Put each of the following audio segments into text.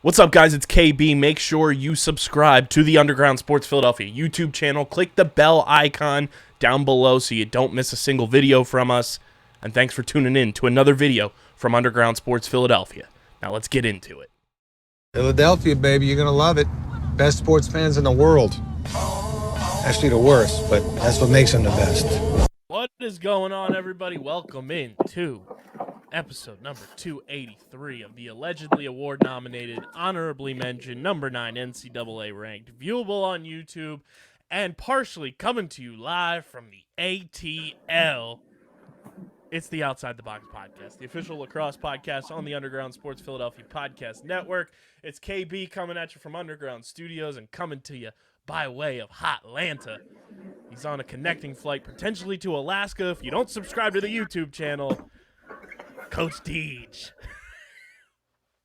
What's up, guys? It's KB. Make sure you subscribe to the Underground Sports Philadelphia YouTube channel. Click the bell icon down below so you don't miss a single video from us. And thanks for tuning in to another video from Underground Sports Philadelphia. Now let's get into it. Philadelphia, baby, you're going to love it. Best sports fans in the world. Actually, the worst, but that's what makes them the best. What is going on, everybody? Welcome in to episode number 283 of the allegedly award-nominated, honorably mentioned, number 9 NCAA ranked, viewable on YouTube, and partially coming to you live from the ATL. It's the Outside the Box podcast, the official lacrosse podcast on the Underground Sports Philadelphia Podcast Network. It's KB coming at you from Underground Studios and coming to you by way of Hotlanta. He's on a connecting flight potentially to Alaska. If you don't subscribe to the YouTube channel, Coach Deej.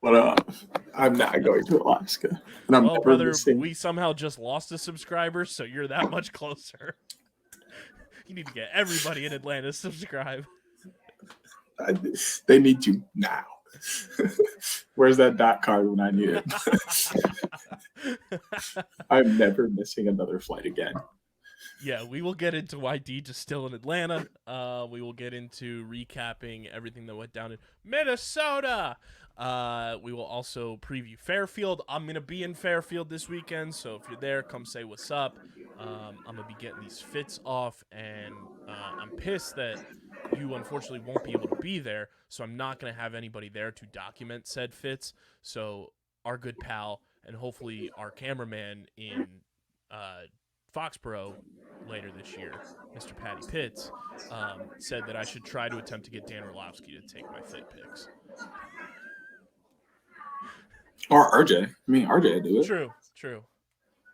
What up? I'm not going to Alaska. And I'm Well, brother, we somehow just lost a subscriber, so you're that much closer. You need to get everybody in Atlanta to subscribe. They need you now. Where's that dot card when I need it? I'm never missing another flight again. Yeah, we will get into why Deej is still in Atlanta. We will get into recapping everything that went down in Minnesota. We will also preview Fairfield. I'm going to be in Fairfield this weekend, so if you're there, come say what's up. I'm going to be getting these fits off, and I'm pissed that you unfortunately won't be able to be there, so I'm not going to have anybody there to document said fits. So our good pal and hopefully our cameraman in Foxborough later this year, Mr. Patty Pitts, said that I should try to attempt to get Dan Orlovsky to take my fit pics. Or RJ. I mean, RJ would do it. True.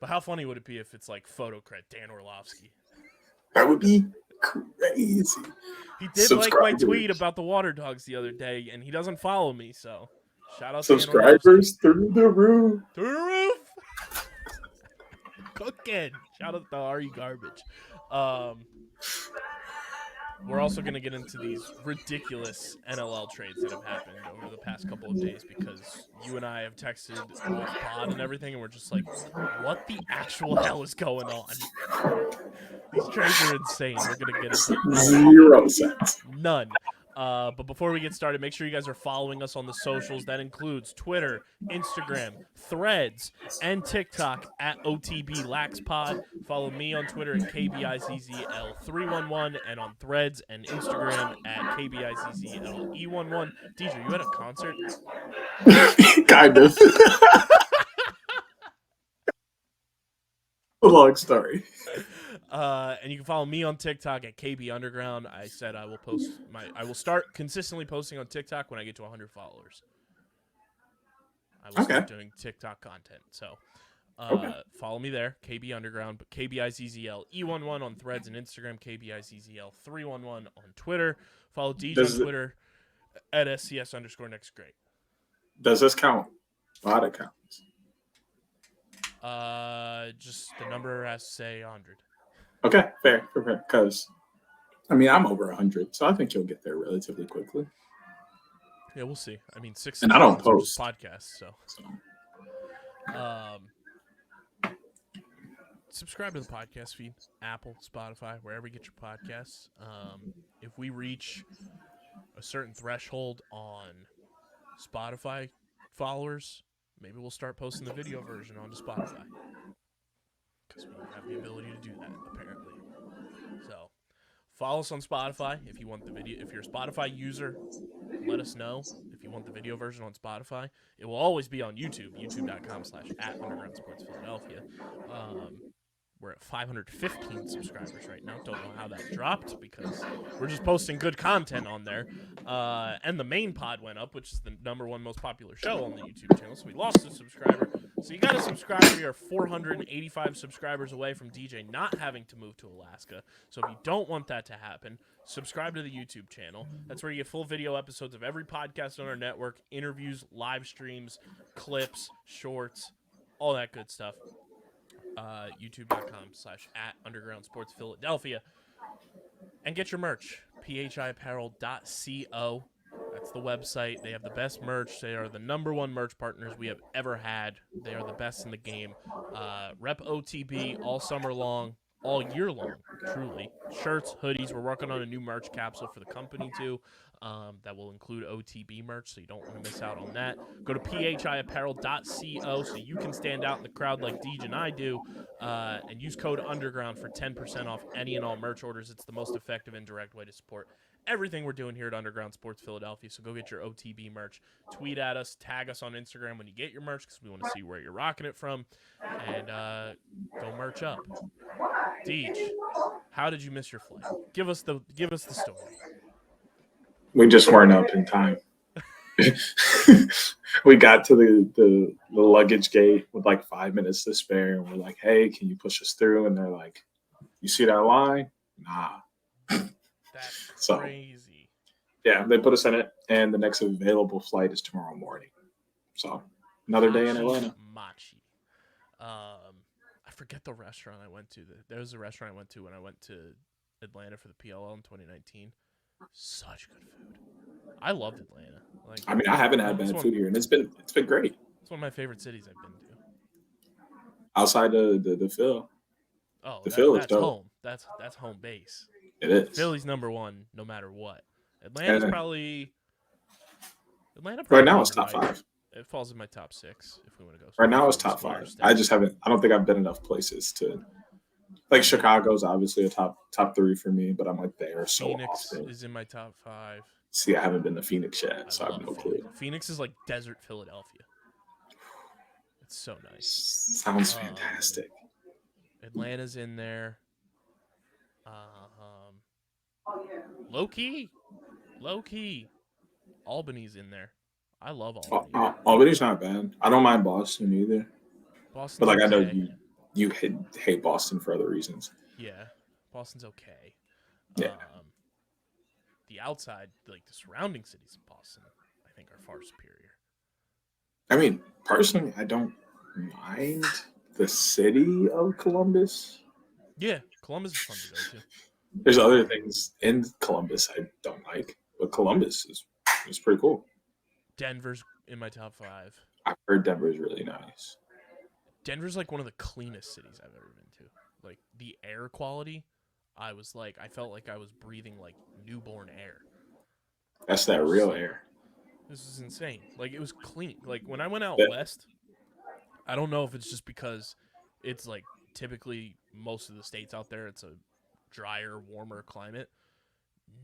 But how funny would it be if it's like photo cred Dan Orlovsky? That would be crazy. He did like my tweet about the water dogs the other day, and he doesn't follow me, so shout out subscribers through the roof. Through the roof. Cooking. Shout out to Ari Garbage. We're also going to get into these ridiculous NLL trades that have happened over the past couple of days because you and I have texted off pod and everything, and we're just like, what the actual hell is going on? These trades are insane. We're going to get into 0 cents. None. But before we get started, make sure you guys are following us on the socials. That includes Twitter, Instagram, Threads, and TikTok at OTBLaxPod. Follow me on Twitter at KBIZZL311 and on Threads and Instagram at KBIZZLE11. DJ, you at a concert? Kind of. A long story. And you can follow me on TikTok at KB Underground. I said I will start consistently posting on TikTok when I get to 100 followers. I will start doing TikTok content. So follow me there, KB Underground, but KBIZZLE11 on Threads and Instagram, KBIZZL311 on Twitter. Follow Deej on Twitter at SCS_nextgreat. Does this count? A lot of counts. Just the number has to say 100. Okay, fair. Because, I mean, I'm over 100, so I think you'll get there relatively quickly. Yeah, we'll see. I mean, 6 and I don't post podcasts, so. Subscribe to the podcast feed, Apple, Spotify, wherever you get your podcasts. If we reach a certain threshold on Spotify followers, maybe we'll start posting the video version onto Spotify. Because we have the ability to do that, apparently. So, follow us on Spotify if you want the video. If you're a Spotify user, let us know if you want the video version on Spotify. It will always be on YouTube, youtube.com/@UndergroundSportsPhiladelphia. We're at 515 subscribers right now. Don't know how that dropped because we're just posting good content on there. And the main pod went up, which is the #1 most popular show on the YouTube channel. So we lost a subscriber. So you got to subscribe. We are 485 subscribers away from DJ not having to move to Alaska. So if you don't want that to happen, subscribe to the YouTube channel. That's where you get full video episodes of every podcast on our network, interviews, live streams, clips, shorts, all that good stuff. YouTube.com/@UndergroundSportsPhiladelphia. And get your merch, phiapparel.co. That's That's the website. They have the best merch. They are the #1 merch partners we have ever had. They are the best in the game. Rep OTB all summer long, all year long, truly. Shirts, hoodies. We're working on a new merch capsule for the company, too, that will include OTB merch, so you don't want to miss out on that. Go to phiapparel.co so you can stand out in the crowd like Deej and I do, and use code UNDERGROUND for 10% off any and all merch orders. It's the most effective and direct way to support everything we're doing here at Underground Sports Philadelphia. So go get your OTB merch. Tweet at us. Tag us on Instagram when you get your merch because we want to see where you're rocking it from. And go merch up. Deej, how did you miss your flight? Give us the story. We just weren't up in time. We got to the luggage gate with like 5 minutes to spare, and we're like, "Hey, can you push us through?" And they're like, "You see that line? Nah." That's crazy. Yeah, they put us in it, and the next available flight is tomorrow morning. So another day in Atlanta. Machi. I forget the restaurant I went to. There was a restaurant I went to when I went to Atlanta for the PLL in 2019. Such good food. I loved Atlanta. Like, I mean, I haven't had bad food here, and it's been great. It's one of my favorite cities I've been to. Outside the Phil. Oh, the Phil is dope. Home. That's home base. It is. Philly's #1 no matter what. Atlanta's probably right now it's top 5. It falls in my top 6 if we want to go. Right now it's top 5. I just haven't. I don't think I've been enough places to. Like Chicago's obviously a top 3 for me, but I'm like there so Phoenix often. is in my top 5. See, I haven't been to Phoenix yet, so I have no clue. Phoenix is like desert Philadelphia. It's so nice. Sounds fantastic. Atlanta's in there. Low key. Albany's in there. I love Albany. Albany's not bad. I don't mind Boston either. Boston's but like okay. I know you hate Boston for other reasons. Yeah, Boston's okay. Yeah. The outside, like the surrounding cities of Boston, I think are far superior. I mean, personally, I don't mind the city of Columbus. Yeah, Columbus is fun to go to. There's other things in Columbus I don't like, but Columbus is pretty cool. Denver's in my top 5. I've heard Denver's really nice. Denver's like one of the cleanest cities I've ever been to. Like the air quality, I felt like I was breathing like newborn air. That's that real air. This is insane. Like it was clean. Like when I went out west, I don't know if it's just because it's like typically most of the states out there, it's a drier, warmer climate.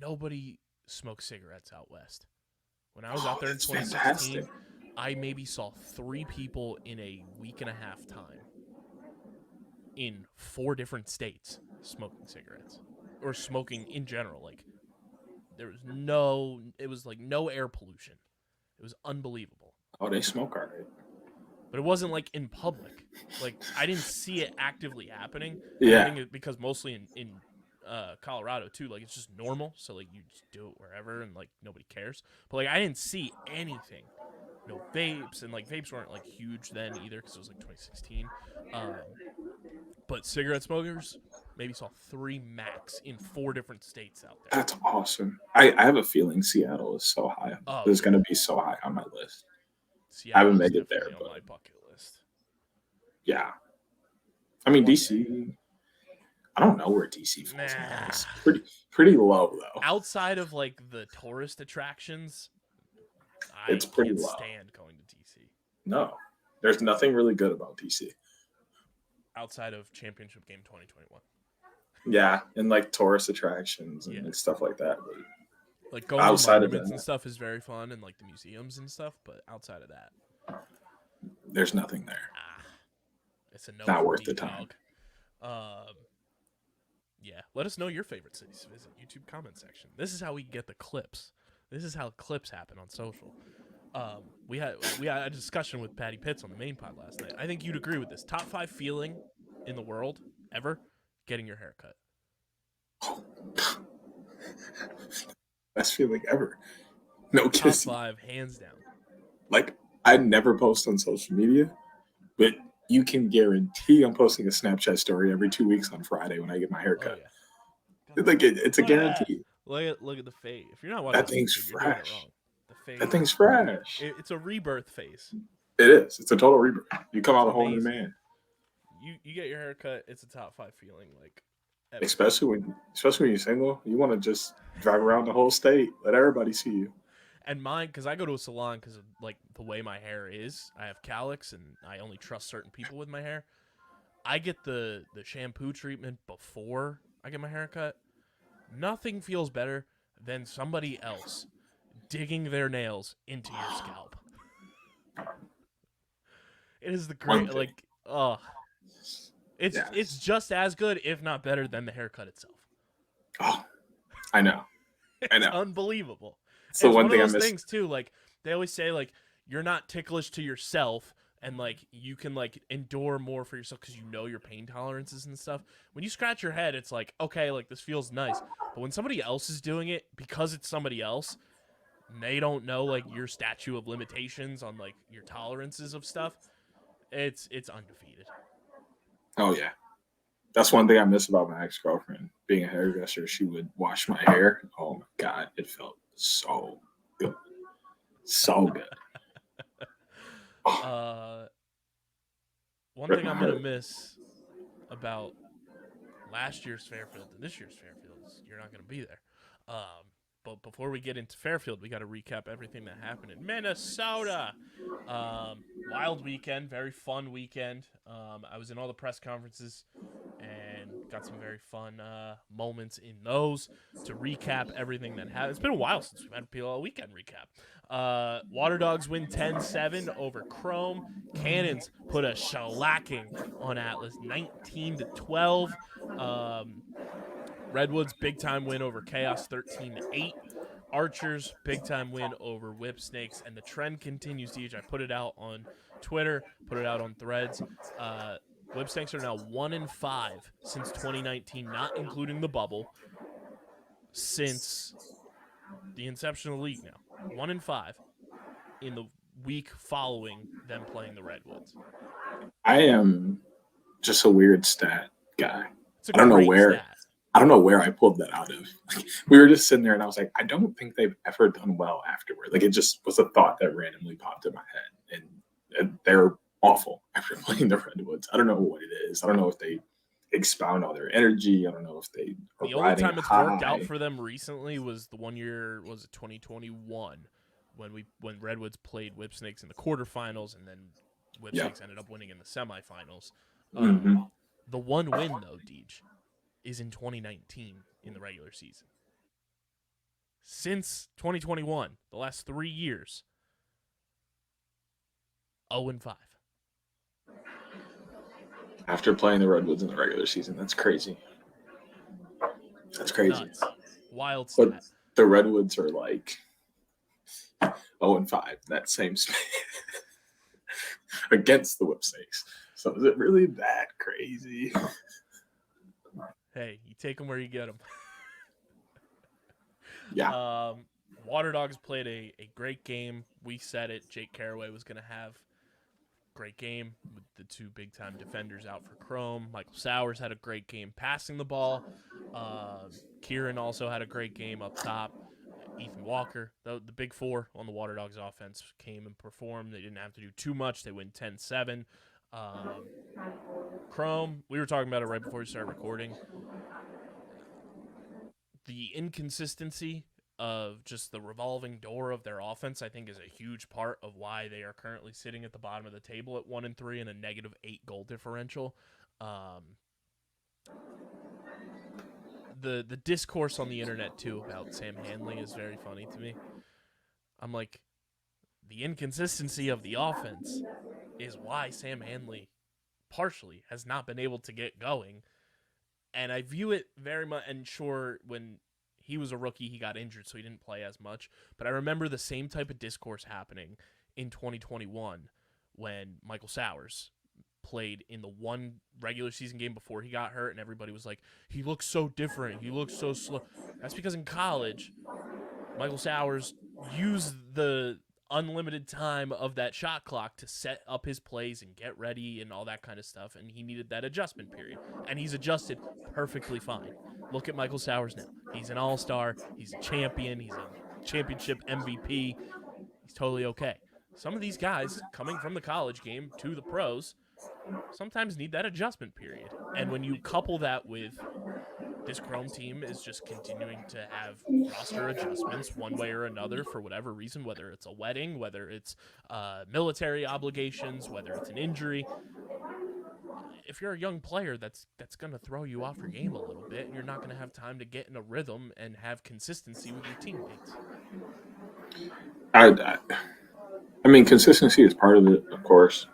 Nobody smokes cigarettes out west. When I was out there in 2016, fantastic. I maybe saw 3 people in a week and a half time in 4 different states smoking cigarettes or smoking in general. Like it was like no air pollution. It was unbelievable. Oh, they smoke all right. But it wasn't like in public. Like I didn't see it actively happening. Yeah. I think because mostly in Colorado too, like it's just normal. So like you just do it wherever and like nobody cares. But like I didn't see anything. No vapes, and like vapes weren't like huge then either because it was like 2016. But cigarette smokers maybe saw 3 max in 4 different states out there. That's awesome. I have a feeling Seattle is so high. It's going to be so high on my list. Seattle I haven't made it there, but on my bucket list. Yeah, I mean DC. I don't know where DC falls. It's pretty low though. Outside of like the tourist attractions, it's pretty can't low. Stand going to DC. No, there's nothing really good about DC. Outside of Championship Game 2021. Yeah, and like tourist attractions and stuff like that. But like going outside to monuments and stuff is very fun, and like the museums and stuff. But outside of that, there's nothing there. It's a no. Not worth the time. Yeah, let us know your favorite cities. Visit YouTube comment section. This is how we get the clips. This is how clips happen on social. We had a discussion with Patty Pitts on the main pod last night. I think you'd agree with this. Top 5 feeling in the world ever: getting your hair cut. Best feeling ever. No kissing. Top 5, hands down. Like I never post on social media, but you can guarantee I'm posting a Snapchat story every 2 weeks on Friday when I get my hair cut. Oh, yeah. Like it's a guarantee. Look at the fade. If you're not watching, that thing's you're fresh. doing it wrong. The phase. That thing's fresh. It's a rebirth phase. It is. It's a total rebirth. You come It's out a whole new amazing. man. You get your haircut, it's a top 5 feeling. Like, ever. Especially when you're single, you want to just drive around the whole state, let everybody see you. And mine, because I go to a salon because of like the way my hair is. I have calyx, and I only trust certain people with my hair. I get the shampoo treatment before I get my haircut. Nothing feels better than somebody else digging their nails into your scalp. It is the great, like, it's just as good, if not better, than the haircut itself. Oh, I know. It's unbelievable. It's the one one thing of I those miss. things too. Like, they always say, like, you're not ticklish to yourself, and like you can like endure more for yourself because you know your pain tolerances and stuff. When you scratch your head, it's like, okay, like this feels nice. But when somebody else is doing it, because it's somebody else, they don't know like your statute of limitations on like your tolerances of stuff. It's undefeated. Oh yeah, that's one thing I miss about my ex-girlfriend. Being a hairdresser, she would wash my hair. Oh my god, it felt so good, so good. One thing I'm gonna miss about last year's Fairfield and this year's Fairfield is you're not gonna be there. But before we get into Fairfield, we got to recap everything that happened in Minnesota. Wild weekend, very fun weekend. I was in all the press conferences and got some very fun moments in those to recap everything that happened. It's been a while since we've had a PLL weekend recap. Water Dogs win 10-7 over Chrome. Cannons put a shellacking on Atlas, 19-12. Redwoods, big-time win over Chaos, 13-8. Archers, big-time win over Whip Snakes. And the trend continues, DJ. I put it out on Twitter, put it out on Threads. Whip Snakes are now 1-5 since 2019, not including the bubble, since the inception of the league now. 1-5 in the week following them playing the Redwoods. I am just a weird stat guy. It's a great stat. I don't know where I pulled that out of. We were just sitting there, and I was like, I don't think they've ever done well afterward. Like, it just was a thought that randomly popped in my head. And they're awful after playing the Redwoods. I don't know what it is. I don't know if they expound all their energy. I don't know if they are the only time it's worked high. out for them recently was the one year, was it 2021, when Redwoods played Whip Snakes in the quarterfinals, and then Whip Snakes ended up winning in the semifinals. The one win, though, Deej, is in 2019 in the regular season. Since 2021, the last 3 years, 0-5. After playing the Redwoods in the regular season, that's crazy. That's crazy. Nuts. Wild stat. But the Redwoods are like 0-5, that same space against the Whip Snakes. So is it really that crazy? Hey, you take them where you get them. Yeah. Water Dogs played a great game. We said it. Jake Caraway was going to have a great game with the two big-time defenders out for Chrome. Michael Sowers had a great game passing the ball. Kieran also had a great game up top. Ethan Walker, the big four on the Water Dogs offense, came and performed. They didn't have to do too much. They win 10-7. Chrome, we were talking about it right before we started recording. The inconsistency of just the revolving door of their offense, I think, is a huge part of why they are currently sitting at the bottom of the table at 1-3 and a -8 goal differential. The discourse on the internet too about Sam Hanley is very funny to me. I'm like, the inconsistency of the offense is why Sam Hanley partially has not been able to get going. And I view it very much, and sure, when he was a rookie, he got injured, so he didn't play as much. But I remember the same type of discourse happening in 2021 when Michael Sowers played in the one regular season game before he got hurt, and everybody was like, he looks so different, he looks so slow. That's because in college, Michael Sowers used the unlimited time of that shot clock to set up his plays and get ready and all that kind of stuff, and he needed that adjustment period, and he's adjusted perfectly fine. Look at Michael Sowers now. He's an all-star, he's a champion, he's a championship MVP. He's totally okay. Some of these guys coming from the college game to the pros sometimes need that adjustment period. And when you couple that with this Chrome team is just continuing to have roster adjustments one way or another for whatever reason, whether it's a wedding, whether it's military obligations, whether it's an injury. If you're a young player, that's going to throw you off your game a little bit, and you're not going to have time to get in a rhythm and have consistency with your teammates. I mean, consistency is part of it, of course.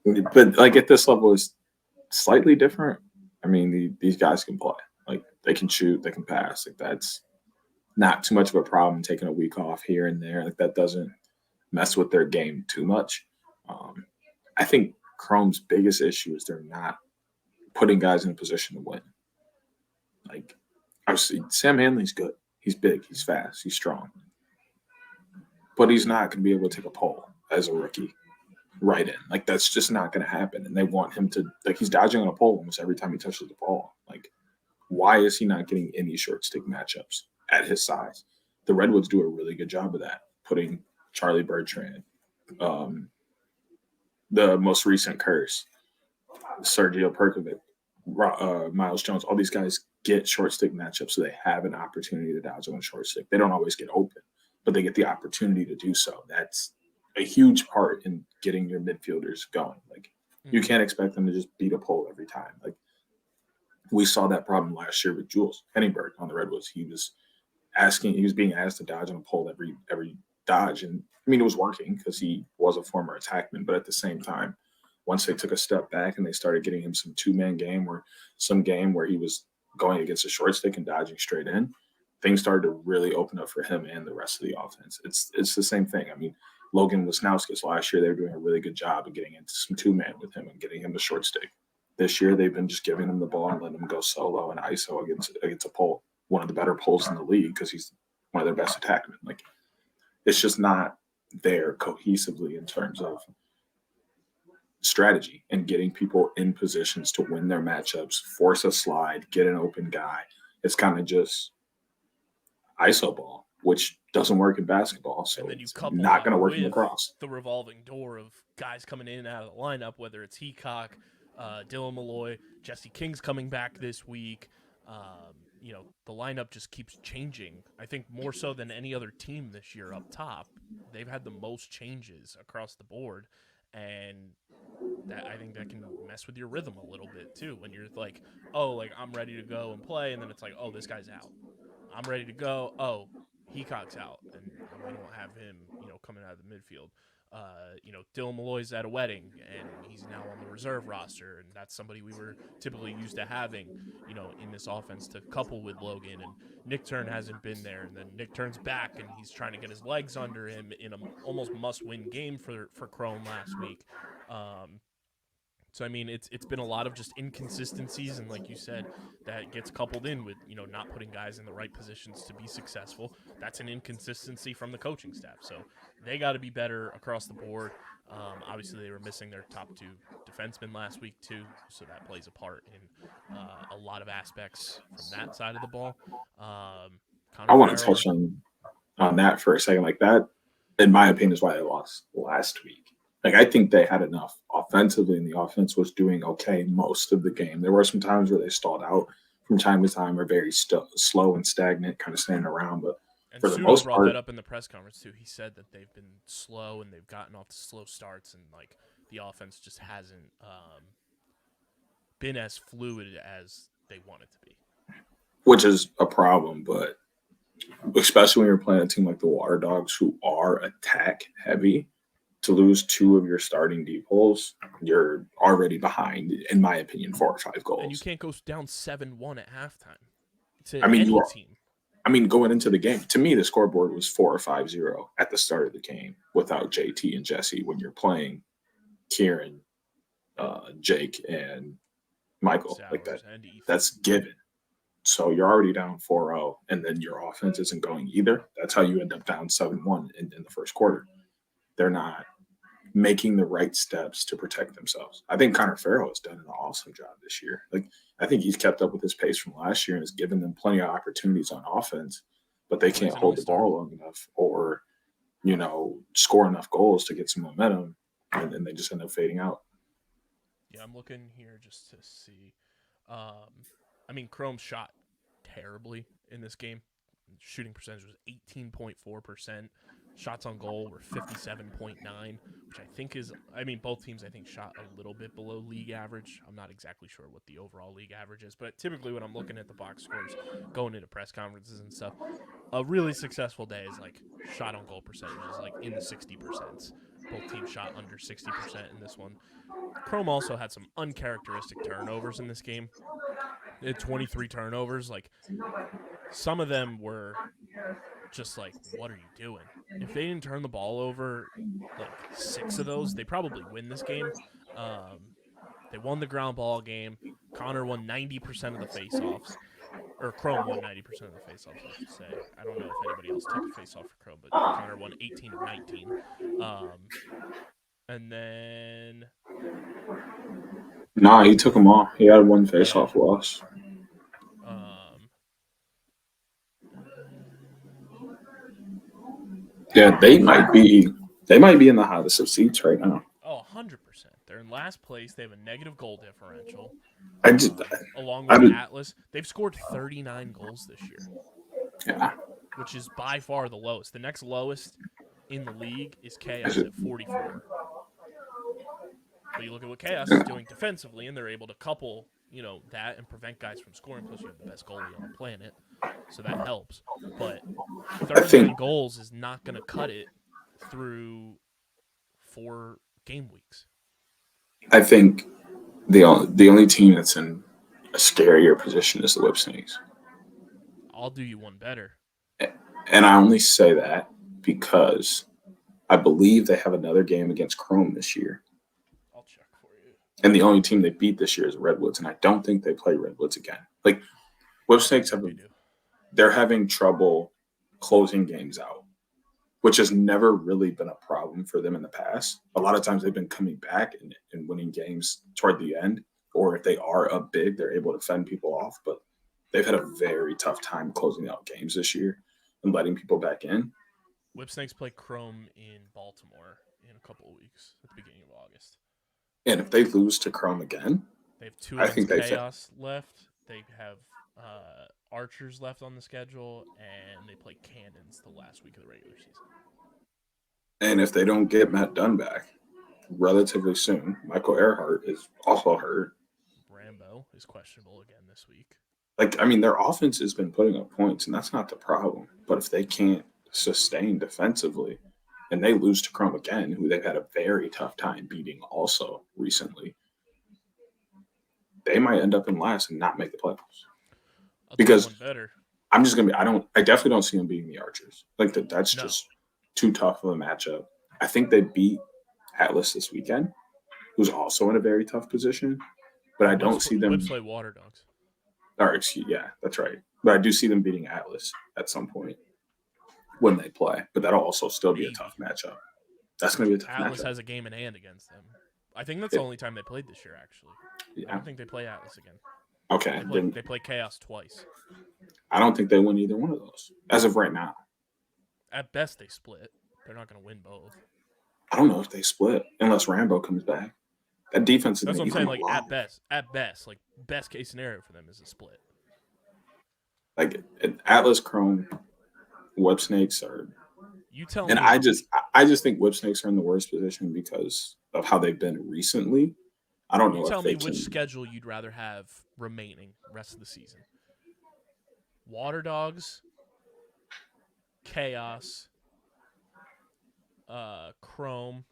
But like at this level, is slightly different. I mean, these guys can play. Like they can shoot, they can pass. Like that's not too much of a problem. Taking a week off here and there, like that doesn't mess with their game too much. I think Chrome's biggest issue is they're not putting guys in a position to win. Like obviously, Sam Hanley's good. He's big. He's fast. He's strong. But he's not going to be able to take a pole as a rookie right in. Like, that's just not going to happen. And they want him to – like, he's dodging on a pole almost every time he touches the ball. Like, why is he not getting any short stick matchups at his size? The Redwoods do a really good job of that, putting Charlie Bertrand, the most recent Curse, Sergio Perkovic, Miles Jones. All these guys get short stick matchups, so they have an opportunity to dodge on a short stick. They don't always get open, but they get the opportunity to do so. That's a huge part in getting your midfielders going. Like, you can't expect them to just beat a pole every time. Like, we saw that problem last year with Jules Henningsberg on the Redwoods. He was being asked to dodge on a pole every dodge. And I mean, it was working because he was a former attackman, but at the same time, once they took a step back and they started getting him some two-man game or some game where he was going against a short stick and dodging straight in, things started to really open up for him and the rest of the offense. It's the same thing. I mean, Logan Wisnauskas last year, they were doing a really good job of getting into some two-man with him and getting him the short stick. This year, they've been just giving him the ball and letting him go solo and ISO against a pole, one of the better poles in the league because he's one of their best attackmen. Like, it's just not there cohesively in terms of strategy and getting people in positions to win their matchups, force a slide, get an open guy. It's kind of just ISO ball, which doesn't work in basketball. So and then you it's couple not going to work in with lacrosse. the revolving door of guys coming in and out of the lineup, whether it's Heacock, Dylan Malloy, Jesse King's coming back this week. The lineup just keeps changing. I think more so than any other team this year up top. They've had the most changes across the board, and I think that can mess with your rhythm a little bit too. When you're like, oh, like I'm ready to go and play, and then it's like, oh, this guy's out. I'm ready to go. Oh, Heacock's out, and we don't have him, coming out of the midfield. Dylan Malloy's at a wedding, and he's now on the reserve roster, and that's somebody we were typically used to having, in this offense to couple with Logan. And Nick Turn hasn't been there, and then Nick Turn's back, and he's trying to get his legs under him in a almost must-win game for Chrome last week. So, I mean, it's been a lot of just inconsistencies, and like you said, that gets coupled in with, not putting guys in the right positions to be successful. That's an inconsistency from the coaching staff. So they got to be better across the board. Obviously, they were missing their top two defensemen last week, too, so that plays a part in a lot of aspects from that side of the ball. I want to touch on that for a second. Like that, in my opinion, is why they lost last week. Like, I think they had enough offensively, and the offense was doing okay most of the game. There were some times where they stalled out from time to time, or very slow and stagnant, kind of standing around. But for the most part, brought that up in the press conference too. He said that they've been slow and they've gotten off to slow starts, and like the offense just hasn't been as fluid as they want it to be, which is a problem. But especially when you're playing a team like the Water Dogs, who are attack heavy, to lose two of your starting deep holes, you're already behind, in my opinion, 4 or 5 goals. And you can't go down 7-1 at halftime to team. I mean, going into the game, to me, the scoreboard was 4 or 5-0 at the start of the game without JT and Jesse. When you're playing Kieran, Jake, and Michael, Sowers, like that, and that's given. So you're already down 4-0, and then your offense isn't going either. That's how you end up down 7-1 in the first quarter. They're not making the right steps to protect themselves. I think Connor Farrell has done an awesome job this year. Like, I think he's kept up with his pace from last year and has given them plenty of opportunities on offense, but they can't hold the ball long enough, or score enough goals to get some momentum, and then they just end up fading out. Yeah, I'm looking here just to see. I mean, Chrome shot terribly in this game. Shooting percentage was 18.4%. Shots on goal were 57.9, which I think is, I mean, both teams I think shot a little bit below league average. I'm not exactly sure what the overall league average is, but typically when I'm looking at the box scores, going into press conferences and stuff, a really successful day is like shot on goal percentages, like in the 60%. Both teams shot under 60% in this one. Chrome also had some uncharacteristic turnovers in this game. They had 23 turnovers. Like, some of them were just like, what are you doing? If they didn't turn the ball over, like 6 of those, they probably win this game. They won the ground ball game. Connor won 90% of the faceoffs. Or Chrome won 90% of the faceoffs, I should say. I don't know if anybody else took a faceoff for Chrome, but Connor won 18 of 19. And then... Nah, he took them all. He had one faceoff loss. Yeah, they might be in the hottest of seats right now. Oh, 100%. They're in last place. They have a negative goal differential. Along with Atlas. They've scored 39 goals this year. Yeah. Which is by far the lowest. The next lowest in the league is Chaos at 44. But you look at what Chaos is doing defensively, and they're able to couple, that and prevent guys from scoring. Plus, you have the best goalie on the planet, so that helps. But 39 goals is not going to cut it through 4 game weeks. I think the only team that's in a scarier position is the Whip Snakes. I'll do you one better. And I only say that because I believe they have another game against Chrome this year. I'll check for you. And the only team they beat this year is Redwoods, and I don't think they play Redwoods again. Like, Whip Snakes they're having trouble closing games out, which has never really been a problem for them in the past. A lot of times they've been coming back and winning games toward the end, or if they are up big, they're able to fend people off. But they've had a very tough time closing out games this year and letting people back in. Whip Snakes play Chrome in Baltimore in a couple of weeks at the beginning of August. And if they lose to Chrome again, they have 2 against Chaos left. They have Archers left on the schedule, and they play Cannons the last week of the regular season. And if they don't get Matt Dunn back relatively soon, Michael Earhart is also hurt. Rambo is questionable again this week. Their offense has been putting up points, and that's not the problem. But if they can't sustain defensively, and they lose to Chrome again, who they've had a very tough time beating also recently, they might end up in last and not make the playoffs. Because I'm just I definitely don't see them beating the Archers. That's just too tough of a matchup. I think they beat Atlas this weekend, who's also in a very tough position. But I don't see them. Whips play Water Dogs. Yeah, that's right. But I do see them beating Atlas at some point when they play. But that'll also still be a tough matchup. That's going to be a tough matchup. Atlas has a game in hand against them. I think that's the only time they played this year, actually. Yeah. I don't think they play Atlas again. Okay. They play Chaos twice. I don't think they win either one of those as of right now. At best, they split. They're not going to win both. I don't know if they split unless Rambo comes back. That defense is. That's what I'm saying. At best, best case scenario for them is a split. Atlas, Chrome, Whip Snakes are. You tell me. And I just think Whip Snakes are in the worst position because of how they've been recently. I don't know. You tell me which schedule you'd rather have remaining rest of the season. Water Dogs, Chaos, Chrome,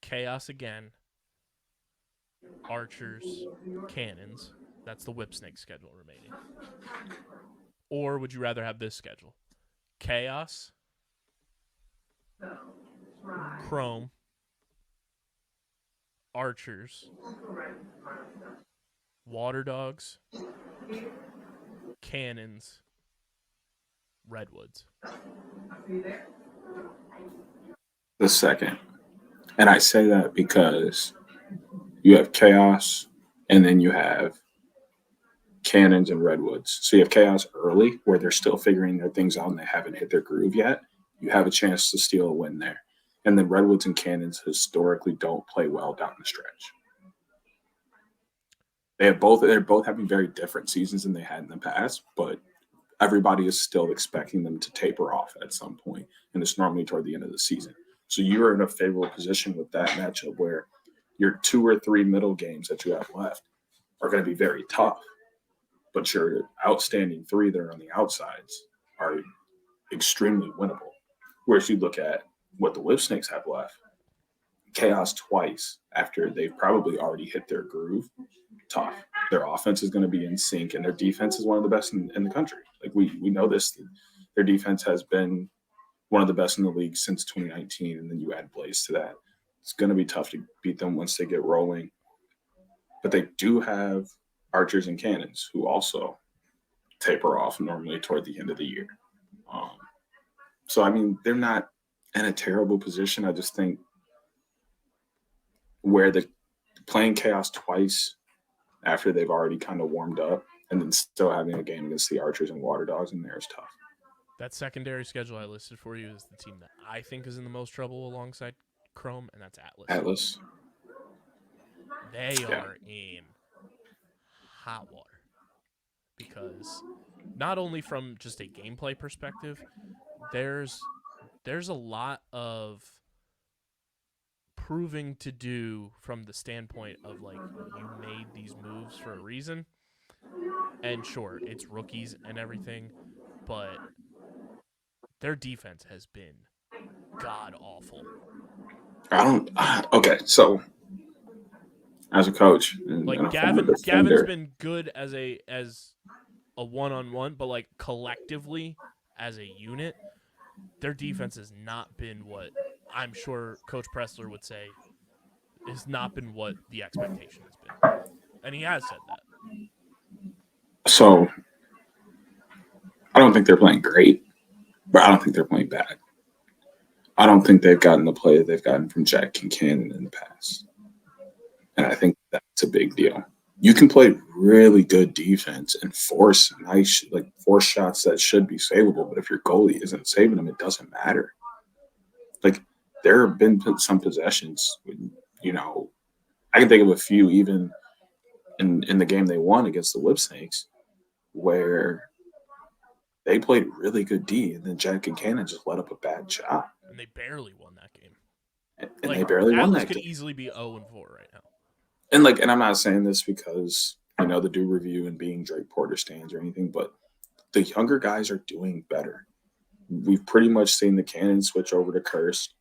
Chaos again, Archers, Cannons. That's the Whip Snake schedule remaining. Or would you rather have this schedule? Chaos, Chrome, Archers, Water Dogs, Cannons, Redwoods. The second. And I say that because you have Chaos and then you have Cannons, and Redwoods. So you have Chaos early, where they're still figuring their things out and they haven't hit their groove yet. You have a chance to steal a win there. And then Redwoods and Cannons historically don't play well down the stretch. They're both having very different seasons than they had in the past, but everybody is still expecting them to taper off at some point, and it's normally toward the end of the season. So you're in a favorable position with that matchup where your 2 or 3 middle games that you have left are going to be very tough, but your outstanding 3 that are on the outsides are extremely winnable. Whereas you look at what the Whip Snakes have left, Chaos twice after they've probably already hit their groove, tough. Their offense is going to be in sync, and their defense is one of the best in the country. Like we know this. Their defense has been one of the best in the league since 2019, and then you add Blaze to that. It's going to be tough to beat them once they get rolling. But they do have archers and cannons who also taper off normally toward the end of the year. So, I mean, they're not in a terrible position. I just think where the playing Chaos twice after they've already kind of warmed up and then still having a game against the Archers and Water Dogs in there is tough. That secondary schedule I listed for you is the team that I think is in the most trouble alongside Chrome, and that's Atlas. They are in hot water because not only from just a gameplay perspective, there's a lot of proving to do from the standpoint of like you made these moves for a reason. And sure, it's rookies and everything, but their defense has been god awful. Okay, so as a coach, like Gavin's been good as a one-on-one, but like collectively as a unit, their defense has not been what I'm sure Coach Pressler would say has not been what the expectation has been. And he has said that. So I don't think they're playing great, but I don't think they're playing bad. I don't think they've gotten the play that they've gotten from Jack Kincannon in the past. And I think that's a big deal. You can play really good defense and force shots that should be savable, but if your goalie isn't saving them, it doesn't matter. Like, there have been some possessions, I can think of a few even in the game they won against the Whip Snakes where they played really good D, and then Jack and Cannon just let up a bad shot. And they barely won that game. And they barely won that Atlas could game. easily be 0-4 right now. And I'm not saying this because, the do review and being Drake Porter stands or anything, but the younger guys are doing better. We've pretty much seen the Cannon switch over to Curse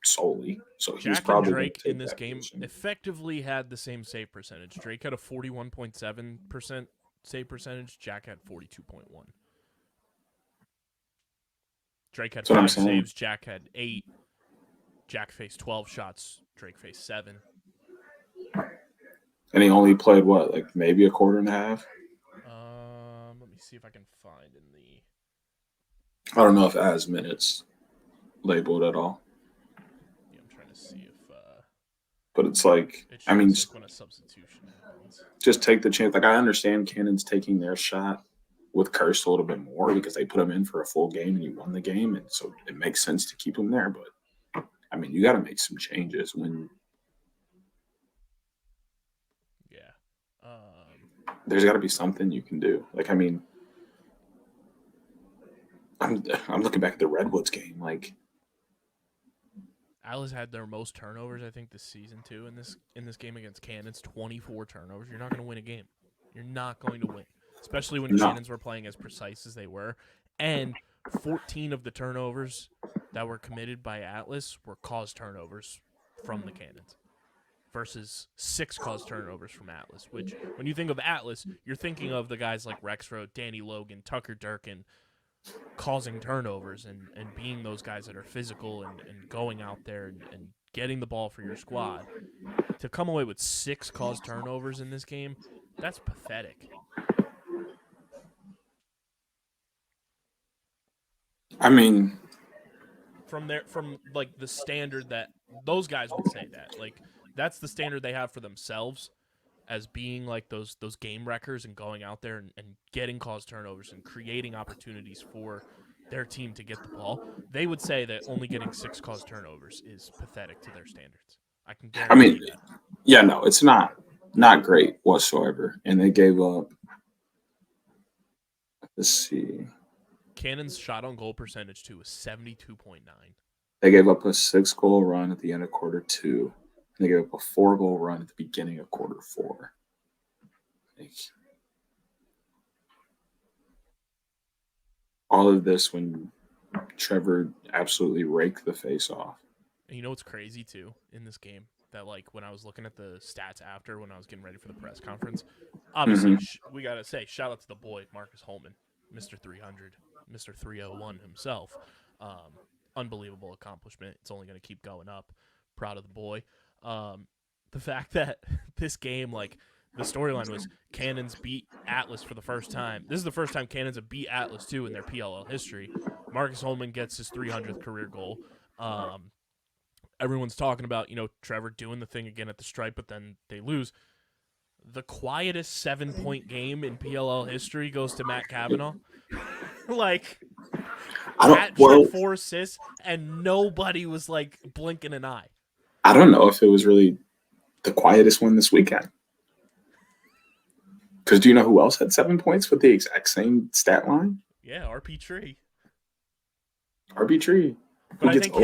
solely. So he's Jack probably and Drake in this game position. Effectively had the same save percentage. Drake had a 41.7% save percentage. Jack had 42.1. Drake had 5 saves. Jack had 8. Jack faced 12 shots. Drake faced 7. And he only played maybe a quarter and a half? Let me see if I can find in the. I don't know if it has minutes labeled at all. Yeah, I'm trying to see if. But it's like, when a substitution happens. Just take the chance. Like, I understand Cannon's taking their shot with Curse a little bit more because they put him in for a full game and he won the game, and so it makes sense to keep him there. But you got to make some changes when. Yeah. There's got to be something you can do. I'm looking back at the Redwoods game. Like, Atlas had their most turnovers, I think, this season too. In this game against Cannons, 24 turnovers. You're not going to win a game. You're not going to win, especially when Cannons were playing as precise as they were. And 14 of the turnovers that were committed by Atlas were caused turnovers from the Cannons, versus 6 caused turnovers from Atlas. Which, when you think of Atlas, you're thinking of the guys like Rexroad, Danny Logan, Tucker Durkin, causing turnovers and being those guys that are physical and going out there and getting the ball for your squad. To come away with 6 caused turnovers in this game, that's pathetic. From like the standard that those guys would say that, like, that's the standard they have for themselves, as being like those game wreckers and going out there and getting caused turnovers and creating opportunities for their team to get the ball, they would say that only getting 6 caused turnovers is pathetic to their standards. I can I guarantee mean, that. yeah, no, it's not great whatsoever. And they gave up. Let's see. Cannon's shot on goal percentage too was 72.9. They gave up a 6-goal run at the end of quarter 2. And they gave up a 4-goal run at the beginning of quarter 4. Like, all of this when Trevor absolutely raked the face off. And you know what's crazy too in this game? That like when I was looking at the stats after when I was getting ready for the press conference, obviously we gotta say shout out to the boy Marcus Holman, Mr. 300, Mr. 301 himself. Unbelievable accomplishment. It's only gonna keep going up. Proud of the boy. The fact that this game, like the storyline was Cannons beat Atlas for the first time. This is the first time Cannons have beat Atlas too in their PLL history. Marcus Holman gets his 300th career goal. Everyone's talking about, Trevor doing the thing again at the stripe, but then they lose. The quietest 7-point game in PLL history goes to Matt Cavanaugh. Like, Matt had 4 assists, and nobody was, like, blinking an eye. I don't know if it was really the quietest one this weekend. Because do you know who else had 7 points with the exact same stat line? Yeah, RP Tree. RP Tree. But I think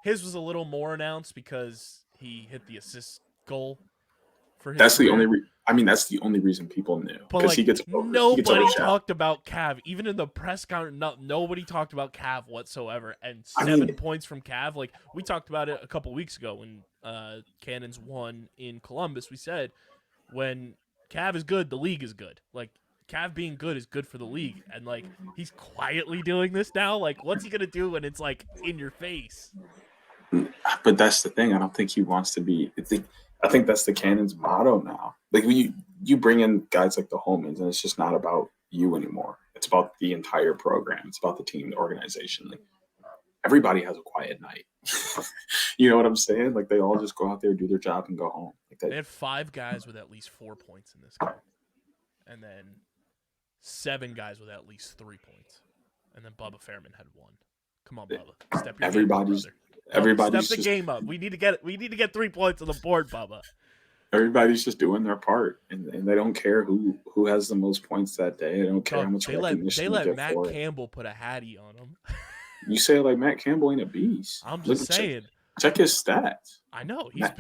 his was a little more announced because he hit the assist goal for his That's career. the only that's the only reason people knew. But like, nobody talked about Cav. Even in the press conference, nobody talked about Cav whatsoever. And 7 points from Cav, like we talked about it a couple weeks ago when Cannons won in Columbus. We said when Cav is good, the league is good. Like Cav being good is good for the league, and like he's quietly doing this now. Like, what's he gonna do when it's like in your face? But that's the thing. I don't think he wants to be. I think that's the Cannons motto now. Like you bring in guys like the Holmans, and it's just not about you anymore. It's about the entire program. It's about the team, the organization. Like everybody has a quiet night. You know what I'm saying? Like they all just go out there, do their job, and go home. Like they had 5 guys with at least 4 points in this game, and then 7 guys with at least 3 points, and then Bubba Fairman had 1. Come on, Bubba, step your game up, brother. Everybody's step the game up. We need to get 3 points on the board, Bubba. Everybody's just doing their part, and they don't care who has the most points that day. They don't care how much recognition they let Matt Campbell put a hattie on him. You say it like Matt Campbell ain't a beast. I'm just saying. Check his stats. I know he's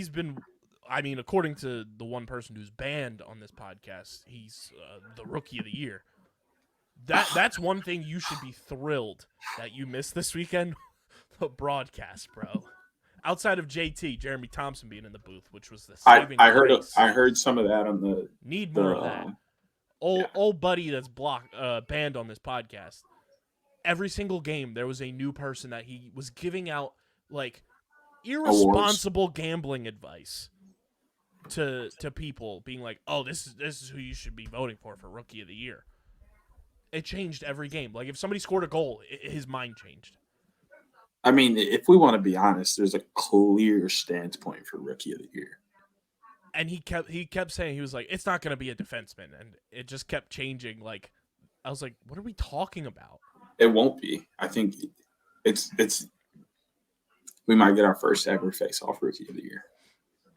been. I mean, according to the one person who's banned on this podcast, he's the rookie of the year. That's one thing you should be thrilled that you missed this weekend. The broadcast, bro. Outside of JT, Jeremy Thompson being in the booth, which was the saving grace. I heard some of that on the need more of that. Old buddy that's banned on this podcast. Every single game, there was a new person that he was giving out like irresponsible gambling advice to people, being like, "Oh, this is who you should be voting for rookie of the year." It changed every game. Like if somebody scored a goal, his mind changed. I mean, if we want to be honest, there's a clear standpoint for rookie of the year. And he kept saying, he was like, it's not going to be a defenseman, and it just kept changing. Like I was like, what are we talking about? It won't be. I think it's we might get our first ever face-off rookie of the year.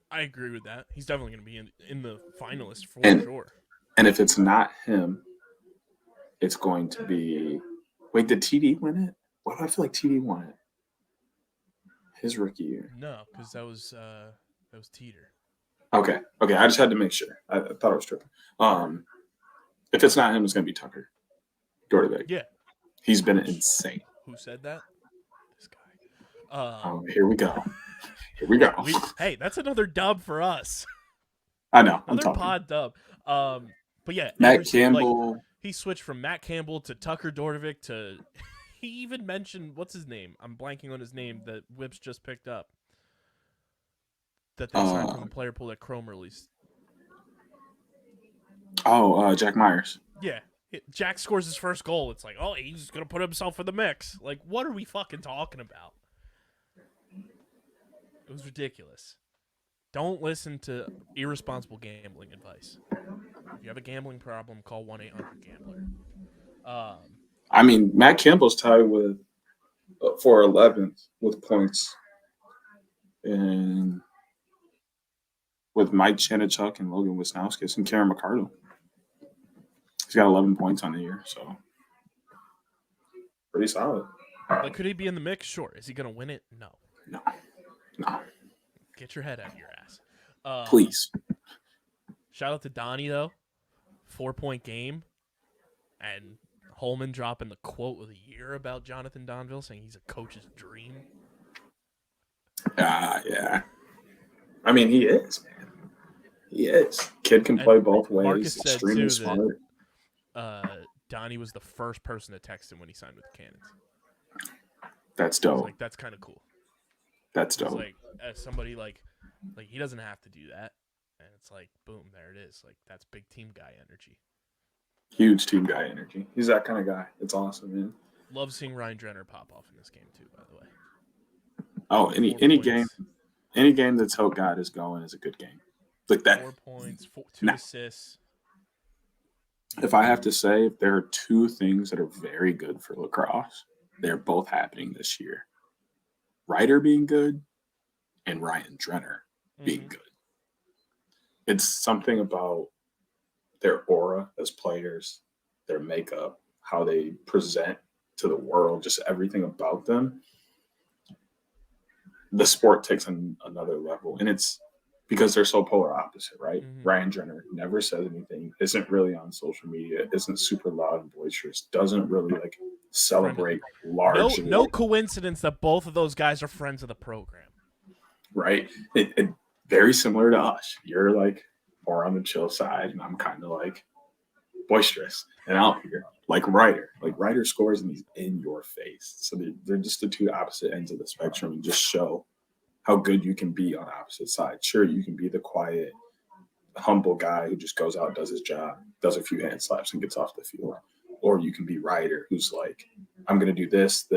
I agree with that. He's definitely going to be in the finalists for sure. And if it's not him, it's going to be. Wait, did TD win it? Why do I feel like TD won it? His rookie year. No, because that was Teeter. Okay. I just had to make sure. I thought I was tripping. If it's not him, it's going to be Tucker Dordebeck. Yeah. He's been insane. Who said that? This guy. Here we go. Hey, that's another dub for us. I know. Another pod dub. But yeah. Matt Campbell. Like, he switched from Matt Campbell to Tucker Dordevic to... He even mentioned, what's his name? I'm blanking on his name that Whips just picked up. That they signed from the player pool that Chrome released. Jack Myers. Yeah. Jack scores his first goal. It's like, oh, he's going to put himself in the mix. Like, what are we fucking talking about? It was ridiculous. Don't listen to irresponsible gambling advice. If you have a gambling problem, call 1-800-GAMBLER. I mean, Matt Campbell's tied with for 11th with points, and with Mike Chanichuk and Logan Wisnauskas and Karen McCardle. He's got 11 points on the year, so pretty solid. Like, could he be in the mix? Sure. Is he going to win it? No. No. Get your head out of your ass. Please. Shout out to Donnie, though. 4-point game. And Holman dropping the quote of the year about Jonathan Donville, saying he's a coach's dream. Yeah. I mean, he is, man. He is. Kid can play both ways. Marcus said, extremely too, smart. That Donnie was the first person to text him when he signed with the Cannons. That's dope. Like, that's kind of cool. That's dope. It's like, as somebody like he doesn't have to do that, and it's like, boom, there it is. Like, that's big team guy energy. Huge team guy energy. He's that kind of guy. It's awesome, man. Love seeing Ryan Drenner pop off in this game too, by the way. Oh, any game that's how God is going is a good game. Like that. 4 points, 2 assists. If I have to say, if there are two things that are very good for lacrosse, they're both happening this year. Ryder being good and Ryan Drenner being good. It's something about their aura as players, their makeup, how they present to the world, just everything about them. The sport takes another level, and it's because they're so polar opposite, right? Ryan Drenner never says anything, isn't really on social media, isn't super loud and boisterous, doesn't really like celebrate large. No coincidence that both of those guys are friends of the program. Right? It very similar to us. You're like more on the chill side, and I'm kind of like boisterous and out here. Like Ryder. Like Ryder scores and he's in your face. So they're just the two opposite ends of the spectrum, and just show how good you can be on opposite sides. Sure, you can be the quiet, humble guy who just goes out, does his job, does a few hand slaps, and gets off the field. Or you can be Ryder, who's like, I'm going to do this,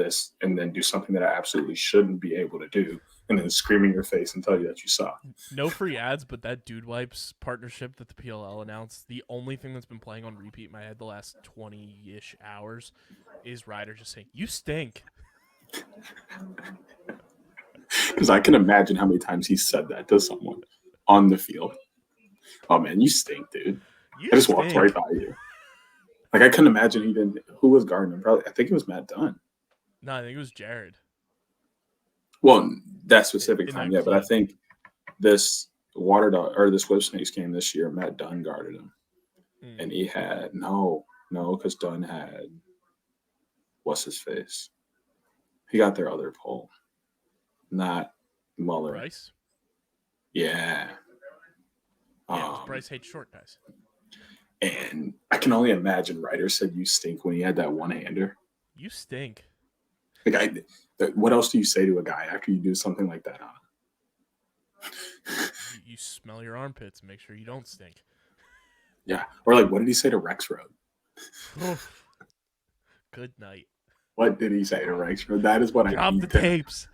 and then do something that I absolutely shouldn't be able to do, and then scream in your face and tell you that you suck. No free ads, but that Dude Wipes partnership that the PLL announced, the only thing that's been playing on repeat in my head the last 20-ish hours is Ryder just saying, "You stink." Because I can imagine how many times he said that to someone on the field. Oh, man, you stink, dude. I just walked right by you. Like, I couldn't imagine he didn't. Who was guarding him? Probably, I think it was Matt Dunn. No, I think it was Jared. Well, that specific In time, that yeah. But I think this this Whip Snakes game this year, Matt Dunn guarded him. And he had, no, because Dunn had, what's his face? He got their other pole. Not Muller. Bryce? Yeah. Bryce hates short guys. And I can only imagine Ryder said you stink when he had that one-hander. You stink. Like, what else do you say to a guy after you do something like that on him? You smell your armpits and make sure you don't stink. Yeah. Or like, what did he say to Rex Road? Good night. What did he say to Rex Road? That is what I Drop need the to... tapes.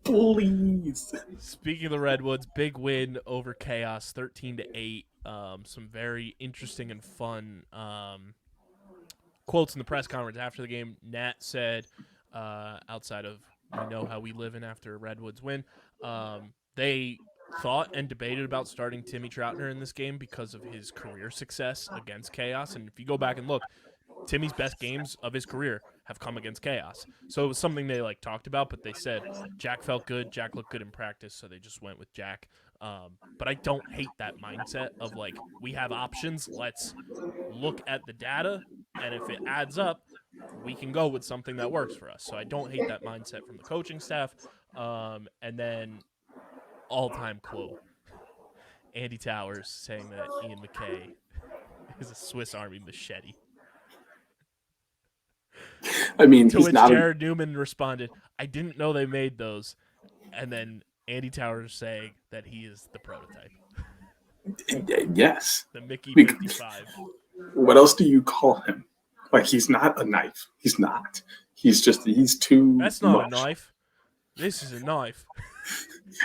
Please. Speaking of the Redwoods, big win over Chaos, 13-8. Some very interesting and fun quotes in the press conference after the game. Nat said, outside of we know how we live in after a Redwoods win, they thought and debated about starting Timmy Troutner in this game because of his career success against Chaos. And if you go back and look, Timmy's best games of his career have come against Chaos. So it was something they talked about, but they said Jack felt good. Jack looked good in practice, so they just went with Jack. But I don't hate that mindset of we have options. Let's look at the data, and if it adds up, we can go with something that works for us. So I don't hate that mindset from the coaching staff. And then all-time quote, Andy Towers saying that Ian McKay is a Swiss Army machete. I mean, to which Jared Newman responded, "I didn't know they made those." And then Andy Towers saying that he is the prototype. Yes. The Mickey 55. What else do you call him? Like, he's not a knife. He's not. He's too That's not much. a knife. This is a knife.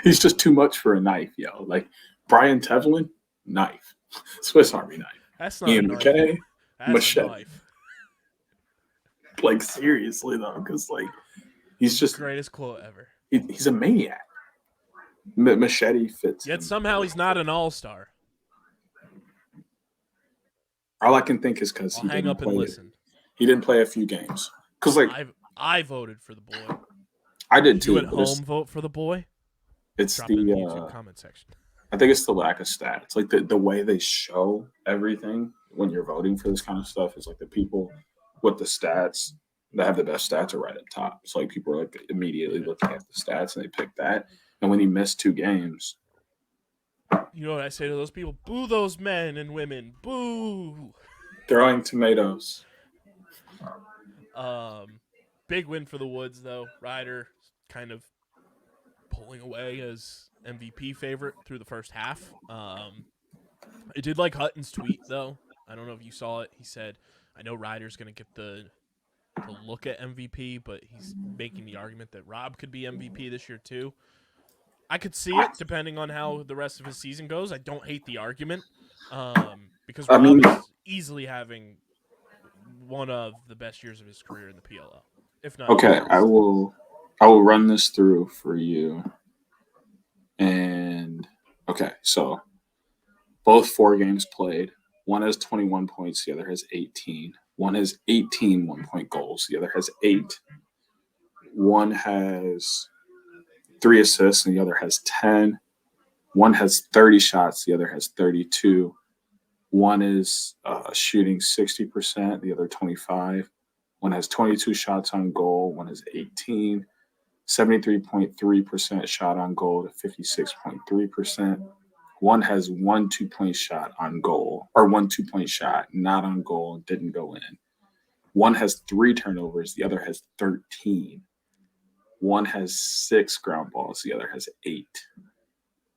He's just too much for a knife, yo. Like Brian Tevlin, knife. Swiss Army knife. That's not Ian a knife. McKay, That's machete. a knife. Like seriously though, because like he's just Greatest quote ever. he's a maniac. Machete fits. Yet him. somehow he's not an all-star. All I can think is because I'll hang up and listen. He didn't play a few games. Because like I voted for the boy. I did too. You at home vote for the boy? It's Drop it in the the YouTube comment section. I think it's the lack of stats. Like the way they show everything when you're voting for this kind of stuff is like the people with the stats that have the best stats are right at top. So like people are like immediately looking at the stats and they pick that. And when he missed 2 games, you know what I say to those people? Boo those men and women. Boo. throwing tomatoes. Big win for the Woods though. Ryder kind of pulling away as MVP favorite through the first half. I did like Hutton's tweet though. I don't know if you saw it. He said, "I know Ryder's going to get the look at MVP, but he's making the argument that Rob could be MVP this year too." I could see it depending on how the rest of his season goes. I don't hate the argument because Rob is easily having one of the best years of his career in the PLL, if not. Okay, I will run this through for you. And okay, so both 4 games played. One has 21 points, the other has 18. One has 18 1-point goals, the other has 8. One has 3 assists, and the other has 10. One has 30 shots, the other has 32. One is shooting 60%, the other 25. One has 22 shots on goal, one has 18. 73.3% shot on goal to 56.3%. One has 1 2-point shot on goal, or 1 2-point shot, not on goal, didn't go in. One has 3 turnovers, the other has 13. One has 6 ground balls, the other has 8.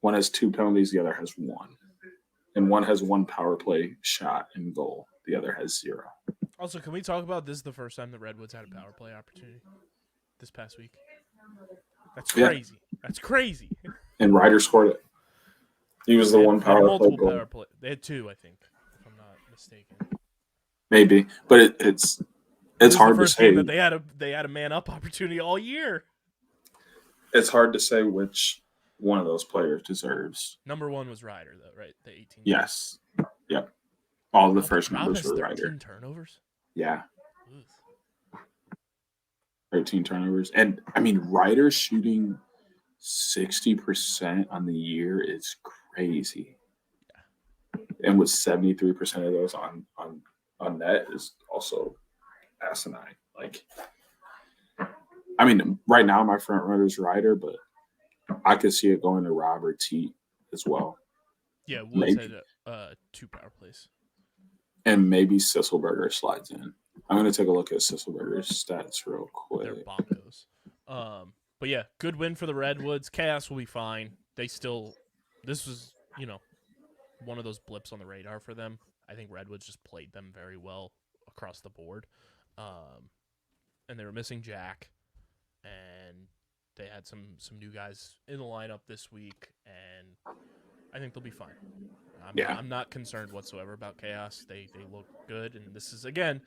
One has 2 penalties, the other has 1. And one has 1 power play shot and goal, the other has 0. Also, can we talk about this is the first time the Redwoods had a power play opportunity this past week? That's crazy. Yeah. That's crazy. And Ryder scored it. He was the one power play goal. They had 2, I think, if I'm not mistaken. Maybe, but it's hard to say that they had a man up opportunity all year. It's hard to say which one of those players deserves. Number 1 was Ryder, though, right? The 18. Yes. Yep. All the first numbers were Ryder. 13 turnovers. Yeah. 13 turnovers, and I mean Ryder shooting 60% on the year is crazy. Yeah. And with 73% of those on net is also asinine. Like, I mean, right now my front runner is Ryder, but I could see it going to Rob or T as well. Yeah, Woods had 2 power plays. And maybe Sisselberger slides in. I'm going to take a look at Sisselberger's stats real quick. They're bonkos. But yeah, good win for the Redwoods. Chaos will be fine. This was, one of those blips on the radar for them. I think Redwoods just played them very well across the board. And they were missing Jack. And they had some new guys in the lineup this week. And I think they'll be fine. I'm not concerned whatsoever about Chaos. They look good. And this is, again,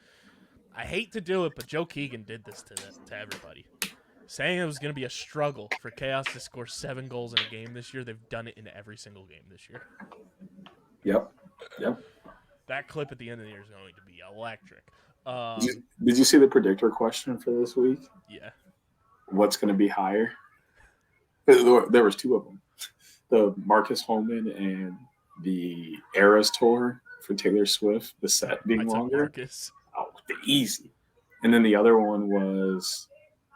I hate to do it, but Joe Keegan did this to everybody. Saying it was going to be a struggle for Chaos to score 7 goals in a game this year. They've done it in every single game this year. Yep. That clip at the end of the year is going to be electric. Did you see the predictor question for this week? Yeah. What's going to be higher? There was 2 of them. The Marcus Holman and the Eras Tour for Taylor Swift, the set being longer. Marcus. Oh, easy. And then the other one was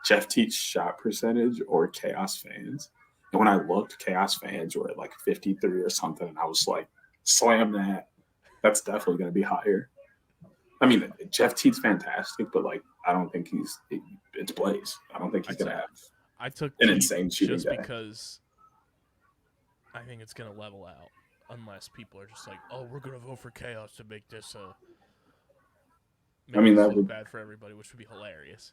Jeff Teach's shot percentage or Chaos fans. And when I looked, Chaos fans were at like 53 or something. And I was like, slam that. That's definitely going to be higher. I mean, Jeff Teat's fantastic, but like, I don't think it's Blaze. I don't think he's going to have an insane shooting just day. Because I think it's going to level out unless people are just like, oh, we're going to vote for Chaos to make this that would be bad for everybody, which would be hilarious.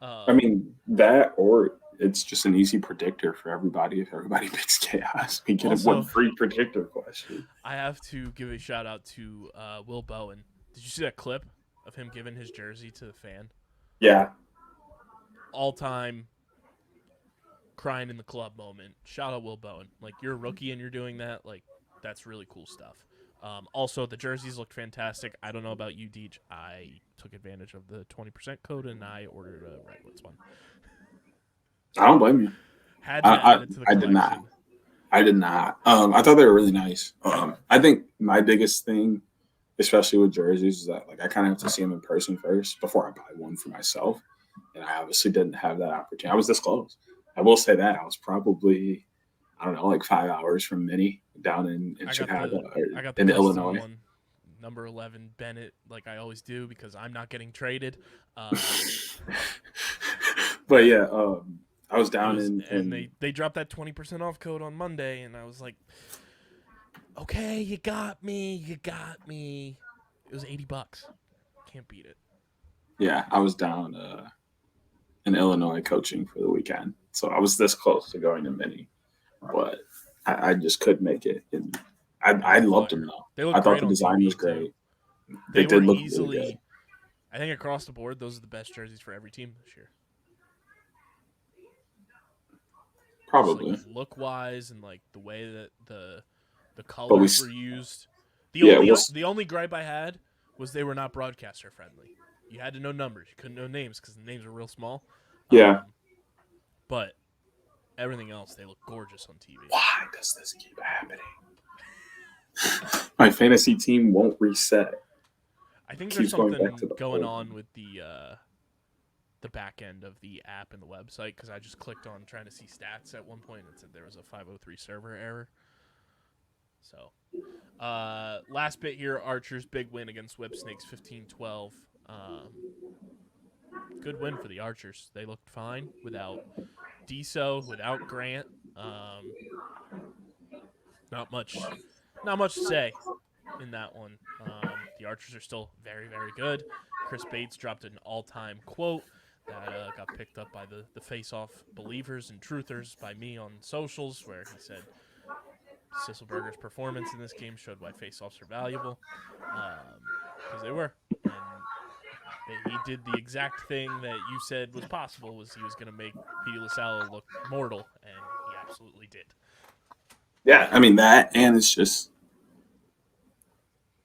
I mean, that or it's just an easy predictor for everybody. If everybody picks chaos, we get Also- one free predictor question. I have to give a shout out to Will Bowen. Did you see that clip of him giving his jersey to the fan? Yeah, All time crying in the club moment. Shout out Will Bowen. Like, you're a rookie and you're doing that. Like, that's really cool stuff. Also, the jerseys looked fantastic. I don't know about you, Deej. I took advantage of the 20% code and I ordered a Redwoods one. I don't blame you. Had to add it to the I collection. did not. I did not. I thought they were really nice. I think my biggest thing, especially with jerseys, is that like I kind of have to see them in person first before I buy one for myself. And I obviously didn't have that opportunity. I was this close. I will say that I was probably, I don't know, like 5 hours from Minnie down in Chicago, I got the in custom Illinois. one, number 11 Bennett, like I always do because I'm not getting traded. But yeah, I was down and they dropped that 20% off code on Monday, and I was like, okay, you got me. It was $80. Can't beat it. Yeah, I was down in Illinois coaching for the weekend, so I was this close to going to Minnie, but I just couldn't make it. And I loved them though. I thought the design was great. They did look really good. I think across the board, those are the best jerseys for every team this year. Probably like, look wise and like the way that the colors were used. The only gripe I had was they were not broadcaster friendly. You had to know numbers. You couldn't know names because the names were real small. Yeah. But everything else, they look gorgeous on TV. Why does this keep happening? My fantasy team won't reset. I think there's something going on with the back end of the app and the website because I just clicked on trying to see stats at one point and it said there was a 503 server error. So, last bit here, Archers big win against Whip Snakes 15-12. Good win for the Archers. They looked fine without Deso, without Grant. Not much to say in that one. The Archers are still very, very good. Chris Bates dropped an all-time quote that got picked up by the face-off believers and truthers by me on socials, where he said Sisselberger's performance in this game showed why face-offs are valuable, because they were. And he did the exact thing that you said was possible, was he was going to make Petey LaSalle look mortal, and he absolutely did. Yeah, I mean that, and it's just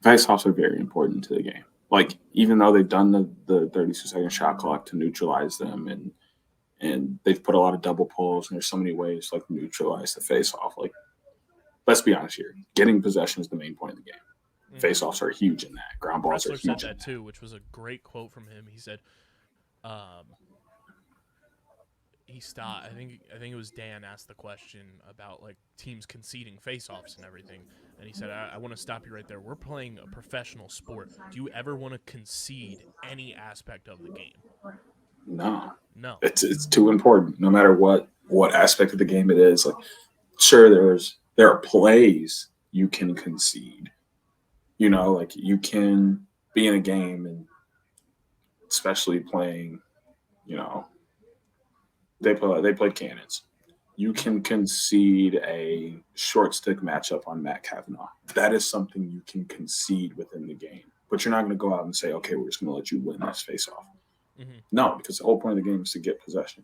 face-offs are very important to the game. Like, even though they've done the 32-second shot clock to neutralize them, and they've put a lot of double pulls, and there's so many ways to like neutralize the face-off. Like, let's be honest here, getting possession is the main point of the game. Mm-hmm. Face-offs are huge in that. Ground balls are huge. Said that too, which was a great quote from him. He said, he stopped. I think it was Dan asked the question about like teams conceding face-offs and everything, and he said, "I want to stop you right there. We're playing a professional sport. Do you ever want to concede any aspect of the game?" No. It's too important. No matter what aspect of the game it is. Like, sure, there are plays you can concede. You know, like you can be in a game, and especially playing, you know, they played cannons. You can concede a short stick matchup on Matt Kavanaugh. That is something you can concede within the game. But you're not going to go out and say, okay, we're just going to let you win this face-off. Mm-hmm. No, because the whole point of the game is to get possession.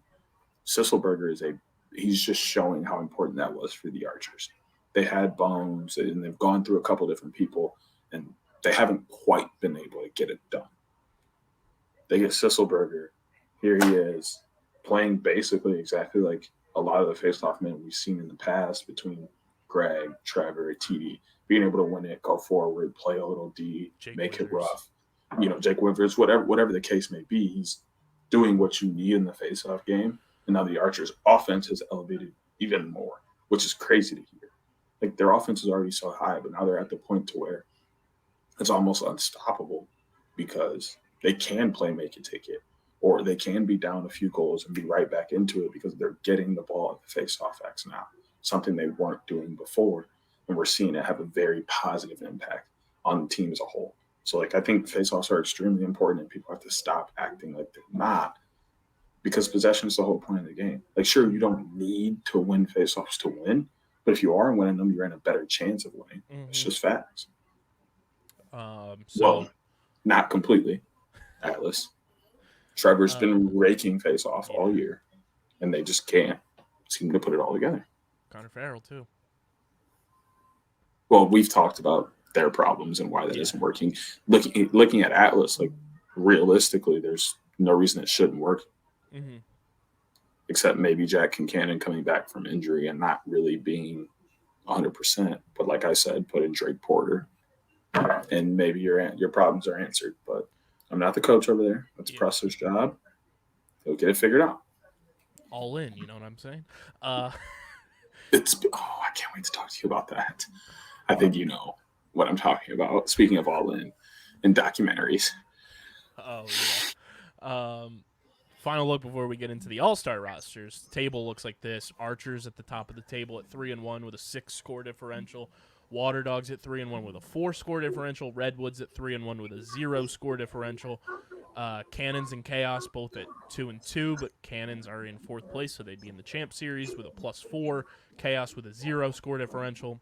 Sisselberger he's just showing how important that was for the Archers. They had bones, and they've gone through a couple different people, and they haven't quite been able to get it done. They get Sisselberger. Here he is, playing basically exactly like a lot of the face-off men we've seen in the past between Greg, Trevor, TD, being able to win it, go forward, play a little D, make it rough. You know, Jake Withers, whatever the case may be, he's doing what you need in the face-off game. And now the Archers' offense has elevated even more, which is crazy to hear. Like, their offense is already so high, but now they're at the point to where it's almost unstoppable because they can play make it take it, or they can be down a few goals and be right back into it because they're getting the ball at the face-off X now, something they weren't doing before. And we're seeing it have a very positive impact on the team as a whole. So, like, I think face-offs are extremely important, and people have to stop acting like they're not. because possession is the whole point of the game. Like, sure, you don't need to win faceoffs to win, but if you are winning them, you're in a better chance of winning. It's just facts. Well, not completely. Atlas. Trevor's been raking face-off all year, and they just can't seem to put it all together. Connor Farrell, too. Well, we've talked about their problems and why that isn't working. Looking at Atlas, like, realistically, there's no reason it shouldn't work. Mm-hmm. Except maybe Jack Kincannon coming back from injury and not really being 100%. But like I said, put in Drake Porter, and maybe your problems are answered. But I'm not the coach over there. That's Presser's job. He'll get it figured out. All in, you know what I'm saying? I can't wait to talk to you about that. I think you know what I'm talking about. Speaking of all in documentaries. Oh, yeah. Final look before we get into the All-Star rosters. The table looks like this. Archers at the top of the table at 3-1 with a 6-score differential. Water Dogs at 3-1 with a 4-score differential. Redwoods at 3-1 with a 0-score differential. Cannons and Chaos both at 2-2, but Cannons are in 4th place, so they'd be in the Champ Series with a +4. Chaos with a 0-score differential.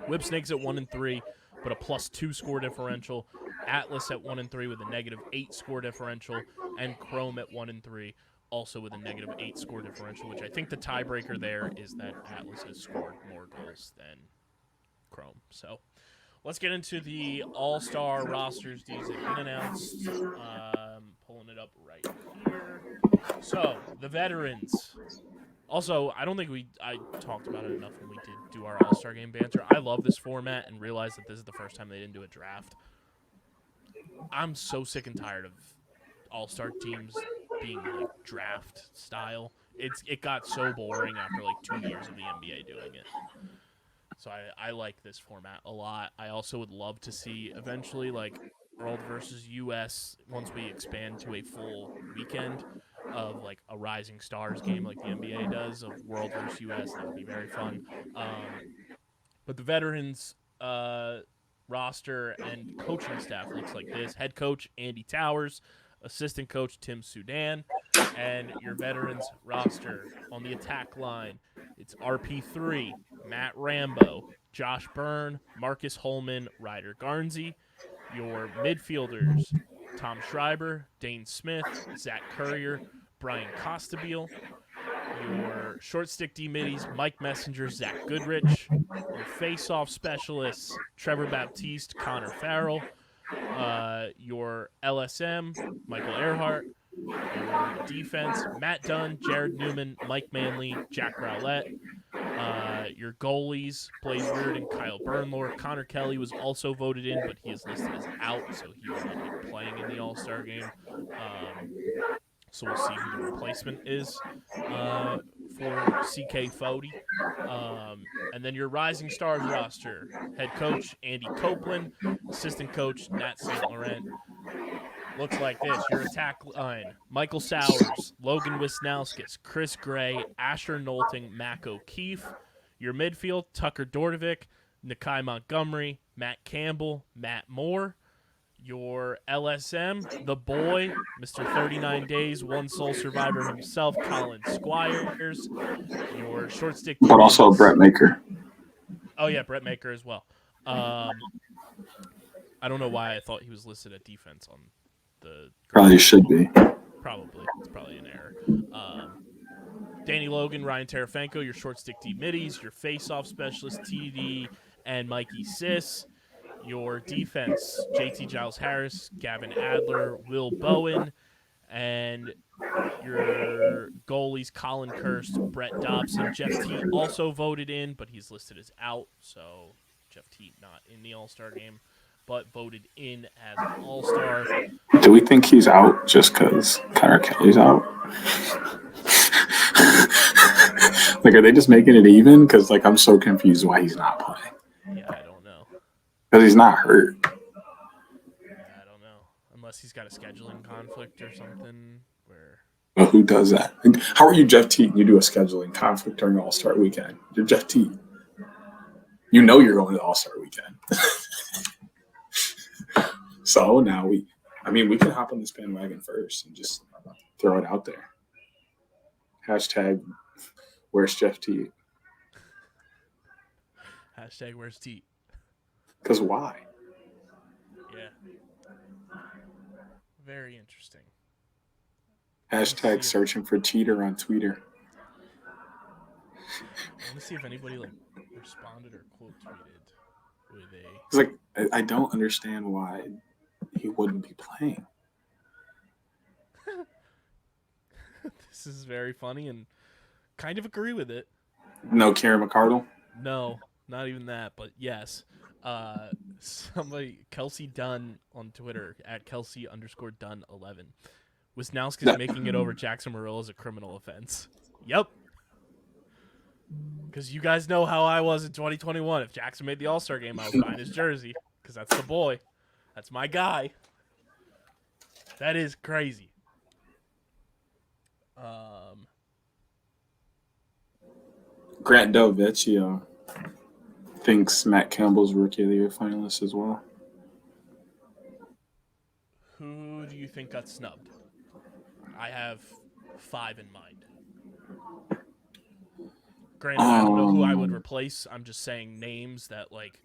Whipsnakes at 1-3, but a +2-score differential. Atlas at 1-3 with a -8-score differential, and Chrome at 1-3, also with a -8-score differential. Which I think the tiebreaker there is that Atlas has scored more goals than Chrome. So let's get into the All-Star rosters. These have been announced. Pulling it up right here. So the veterans. Also, I don't think I talked about it enough when we did do our All-Star Game banter. I love this format and realized that this is the first time they didn't do a draft. I'm so sick and tired of All-Star teams being like draft style. It got so boring after like 2 years of the NBA doing it. So I like this format a lot. I also would love to see eventually like World versus US once we expand to a full weekend of like a Rising Stars game like the NBA does of World versus US. That would be very fun. But the veterans roster and coaching staff looks like this. Head coach Andy Towers, assistant coach Tim Sudan, and your veterans roster on the attack line. It's RP3, Matt Rambo, Josh Byrne, Marcus Holman, Ryder Garnsey. Your midfielders, Tom Schreiber, Dane Smith, Zach Currier, Brian Costabile. Your short stick D-middies, Mike Messenger, Zach Goodrich. Your face-off specialists, Trevor Baptiste, Connor Farrell. Your LSM, Michael Earhart. Your defense, Matt Dunn, Jared Newman, Mike Manley, Jack Rowlett. Your goalies, Blaze Reardon, Kyle Burnlore. Connor Kelly was also voted in, but he is listed as out, so he will not be playing in the All-Star game. So we'll see who the replacement is for CK Fody. And then your Rising Stars roster. Head coach, Andy Copeland. Assistant coach, Nat St. Laurent. Looks like this. Your attack line, Michael Sowers, Logan Wisnauskas, Chris Gray, Asher Knowlting, Mac O'Keefe. Your midfield, Tucker Dordovic, Nakai Montgomery, Matt Campbell, Matt Moore. Your LSM, the boy, Mr. 39 Days, one sole survivor himself, Colin Squires. Your short stick. But also Brett Maker. Oh, yeah, Brett Maker as well. I don't know why I thought he was listed at defense on the. Probably should be. Probably. It's probably an error. Danny Logan, Ryan Terafenko, your short stick D middies, your face-off specialist, TD, and Mikey Sis. Your defense, JT Giles Harris, Gavin Adler, Will Bowen, and your goalies, Colin Kirst, Brett Dobson. Jeff Teat also voted in, but he's listed as out, so Jeff Teat not in the All-Star game, but voted in as an All-Star. Do we think he's out just because Connor Kelly's out? Like, are they just making it even? Because, like, I'm so confused why he's not playing. Yeah, I don't know. Because he's not hurt. Yeah, I don't know. Unless he's got a scheduling conflict or something. Well, who does that? How are you Jeff Teat and you do a scheduling conflict during All-Star Weekend? You're Jeff Teat. You know you're going to All-Star Weekend. So now we can hop on this bandwagon first and just throw it out there. Hashtag where's Jeff T? Hashtag where's T? Because why? Yeah. Very interesting. Hashtag searching for cheater on Twitter. I want to see if anybody like responded or quote tweeted with a. It's like I don't understand why he wouldn't be playing. This is very funny and kind of agree with it. No Karen McCardle? No, not even that, but yes. Somebody, Kelsey Dunn on Twitter, at Kelsey_Dunn11. Wisnowski's making it over Jackson Merrill as a criminal offense. Yep. Because you guys know how I was in 2021. If Jackson made the All-Star game, I was buying his jersey. Because that's the boy. That's my guy. That is crazy. Grant Del Vecchio thinks Matt Campbell's Rookie of the Year finalist as well. Who do you think got snubbed? I have 5 in mind. Granted, I don't know who I would replace. I'm just saying names that, like,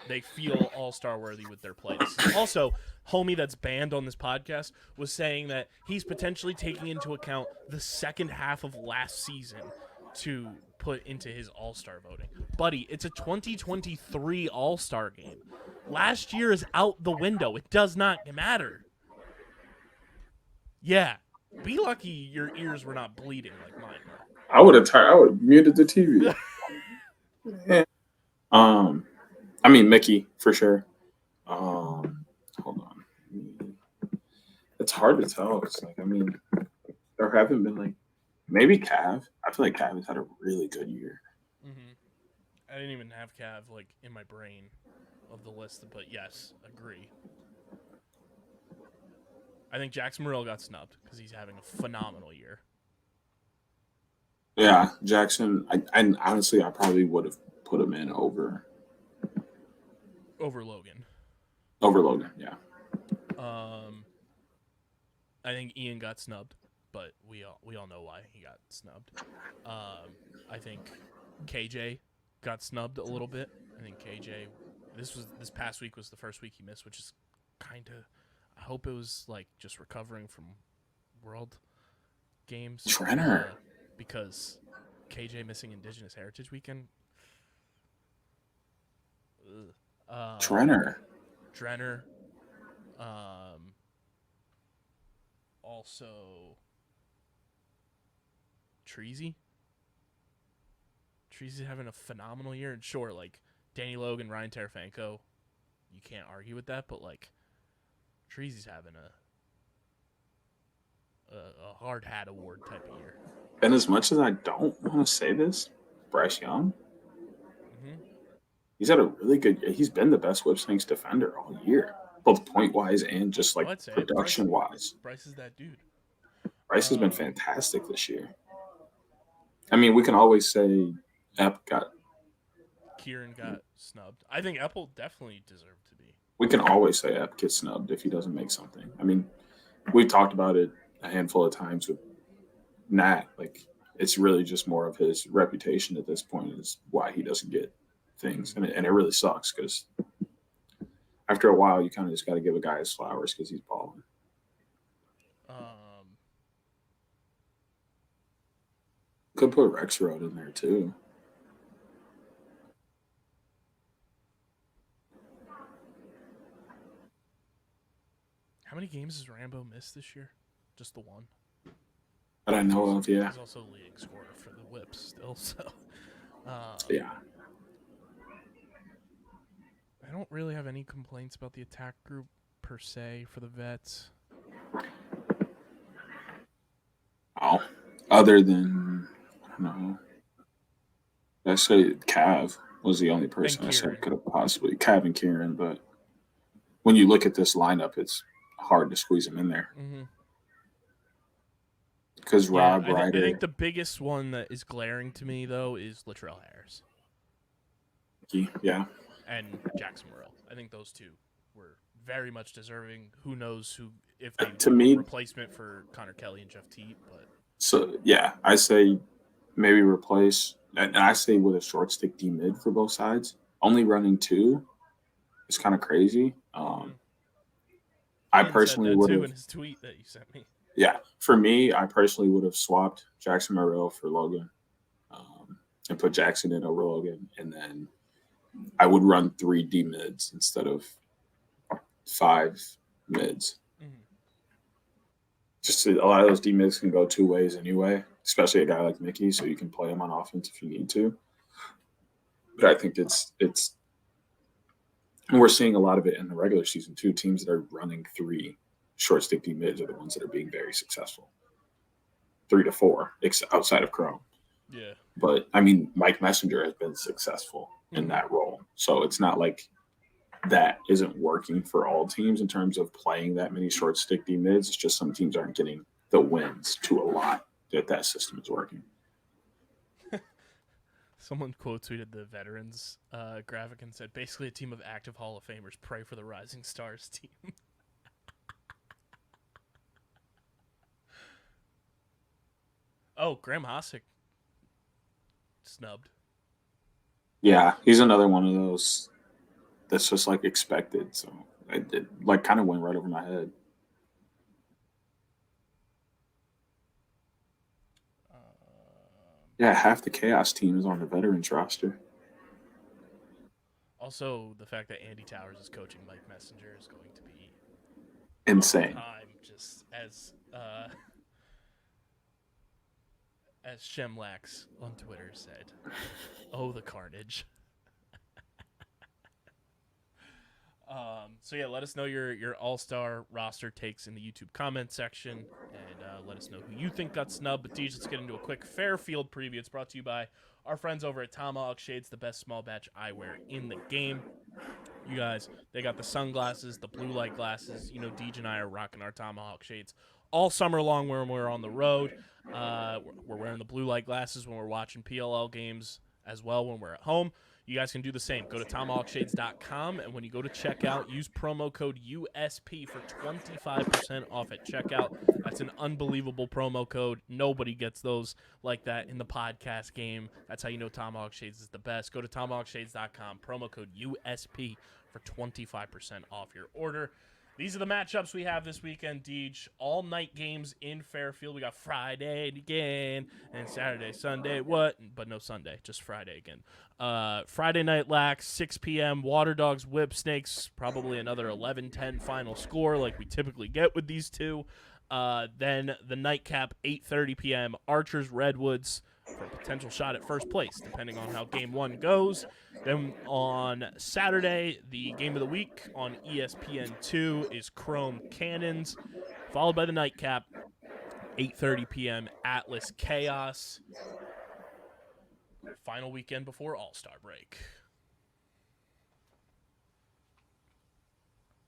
they feel all-star worthy with their play. Also, homie that's banned on this podcast was saying that he's potentially taking into account the second half of last season to put into his all-star voting. Buddy, it's a 2023 all-star game. Last year is out the window. It does not matter. Yeah. Be lucky your ears were not bleeding like mine were. I would have muted the TV. Yeah. I mean Mickey for sure. Hold on. It's hard to tell. It's like, I mean, there haven't been like maybe Cav. I feel like Cav has had a really good year. Mm-hmm. I didn't even have Cav like in my brain of the list, but yes, agree. I think Jackson Merrill got snubbed because he's having a phenomenal year. Yeah, Jackson. I honestly, I probably would have put him in over Logan. Over Logan, yeah. I think Ian got snubbed, but we all know why he got snubbed. I think KJ got snubbed a little bit. I think KJ. This past week was the first week he missed, which is kind of. I hope it was like just recovering from World Games. Trenner. Because KJ missing Indigenous Heritage Weekend. Trenner. Also, Treasy. Treasy's having a phenomenal year. And sure, like, Danny Logan, Ryan Tarafanko, you can't argue with that. But, like, Treasy's having a hard hat award type of year. And as much as I don't want to say this, Bryce Young, he's had a really good year. He's been the best whip swings defender all year, both point-wise and just, like, production-wise. Bryce is that dude. Bryce has been fantastic this year. I mean, we can always say Kieran got snubbed. I think Epple definitely deserved to be. We can always say Epp gets snubbed if he doesn't make something. I mean, we've talked about it a handful of times with Nat. Like, it's really just more of his reputation at this point is why he doesn't get things. And it really sucks because after a while, you kind of just got to give a guy his flowers because he's balling. Could put Rexroad in there too. How many games has Rambo missed this year? Just the one? That I know of, yeah. He's also leading scorer for the Whips still, so. Yeah. I don't really have any complaints about the attack group per se for the vets. Oh, other than, I don't know. I say Cav was the only person I said could have possibly, Cav and Kieran, but when you look at this lineup, it's hard to squeeze them in there. Because Rob Ryder. I think the biggest one that is glaring to me, though, is Latrell Harris. Yeah. And Jackson Merrill. I think those two were very much deserving. Who knows if they to me, replacement for Connor Kelly and Jeff Teat, but So yeah, I say maybe replace, and I say with a short stick D mid for both sides. Only running two is kind of crazy. I Ben said personally that would too have, in his tweet that you sent me. yeah, for me, I personally would have swapped Jackson Morrill for Logan, and put Jackson in over Logan, and then I would run three D mids instead of five mids. Mm-hmm. Just a lot of those D mids can go two ways anyway, especially a guy like Mickey, so you can play him on offense if you need to. But I think it's and we're seeing a lot of it in the regular season too. Teams that are running three short stick D mids are the ones that are being very successful. 3 to 4, outside of Chrome. Yeah. But I mean, Mike Messenger has been successful in Mhm. that role, so it's not like that isn't working for all teams in terms of playing that many short stick D mids. It's just some teams aren't getting the wins to a lot that system is working. Someone quote tweeted the veterans graphic and said, basically a team of active Hall of Famers pray for the Rising Stars team. Oh, Graham Hosick snubbed. Yeah, he's another one of those that's just like expected. So it like kind of went right over my head. Yeah, half the Chaos team is on the veterans roster. Also, the fact that Andy Towers is coaching Mike Messenger is going to be Insane. time, just as Shemlax on Twitter said. Oh, the carnage. So yeah, let us know your all-star roster takes in the YouTube comment section, and let us know who you think got snubbed. But Deej, let's get into a quick Fairfield preview. It's brought to you by our friends over at Tomahawk Shades, the best small batch eyewear in the game. You guys, they got the sunglasses, the blue light glasses. You know, Deej and I are rocking our Tomahawk Shades all summer long when we're on the road. We're wearing the blue light glasses when we're watching PLL games as well when we're at home. You guys can do the same. Go to tomahawkshades.com, and when you go to checkout, use promo code USP for 25% off at checkout. That's an unbelievable promo code. Nobody gets those like that in the podcast game. That's how you know Tomahawk Shades is the best. Go to tomahawkshades.com, promo code USP for 25% off your order. These are the matchups we have this weekend, Deej. All night games in Fairfield. We got Friday again and Saturday, Sunday. What? But no Sunday, just Friday again. Friday night lax, 6 p.m. Water Dogs, Whip Snakes. Probably another 11-10 final score like we typically get with these two. Then the nightcap, 8:30 p.m. Archers, Redwoods for a potential shot at first place, depending on how Game 1 goes. Then on Saturday, the game of the week on ESPN2 is Chrome Cannons, followed by the nightcap, 8:30 p.m. Atlas Chaos. Final weekend before All-Star break.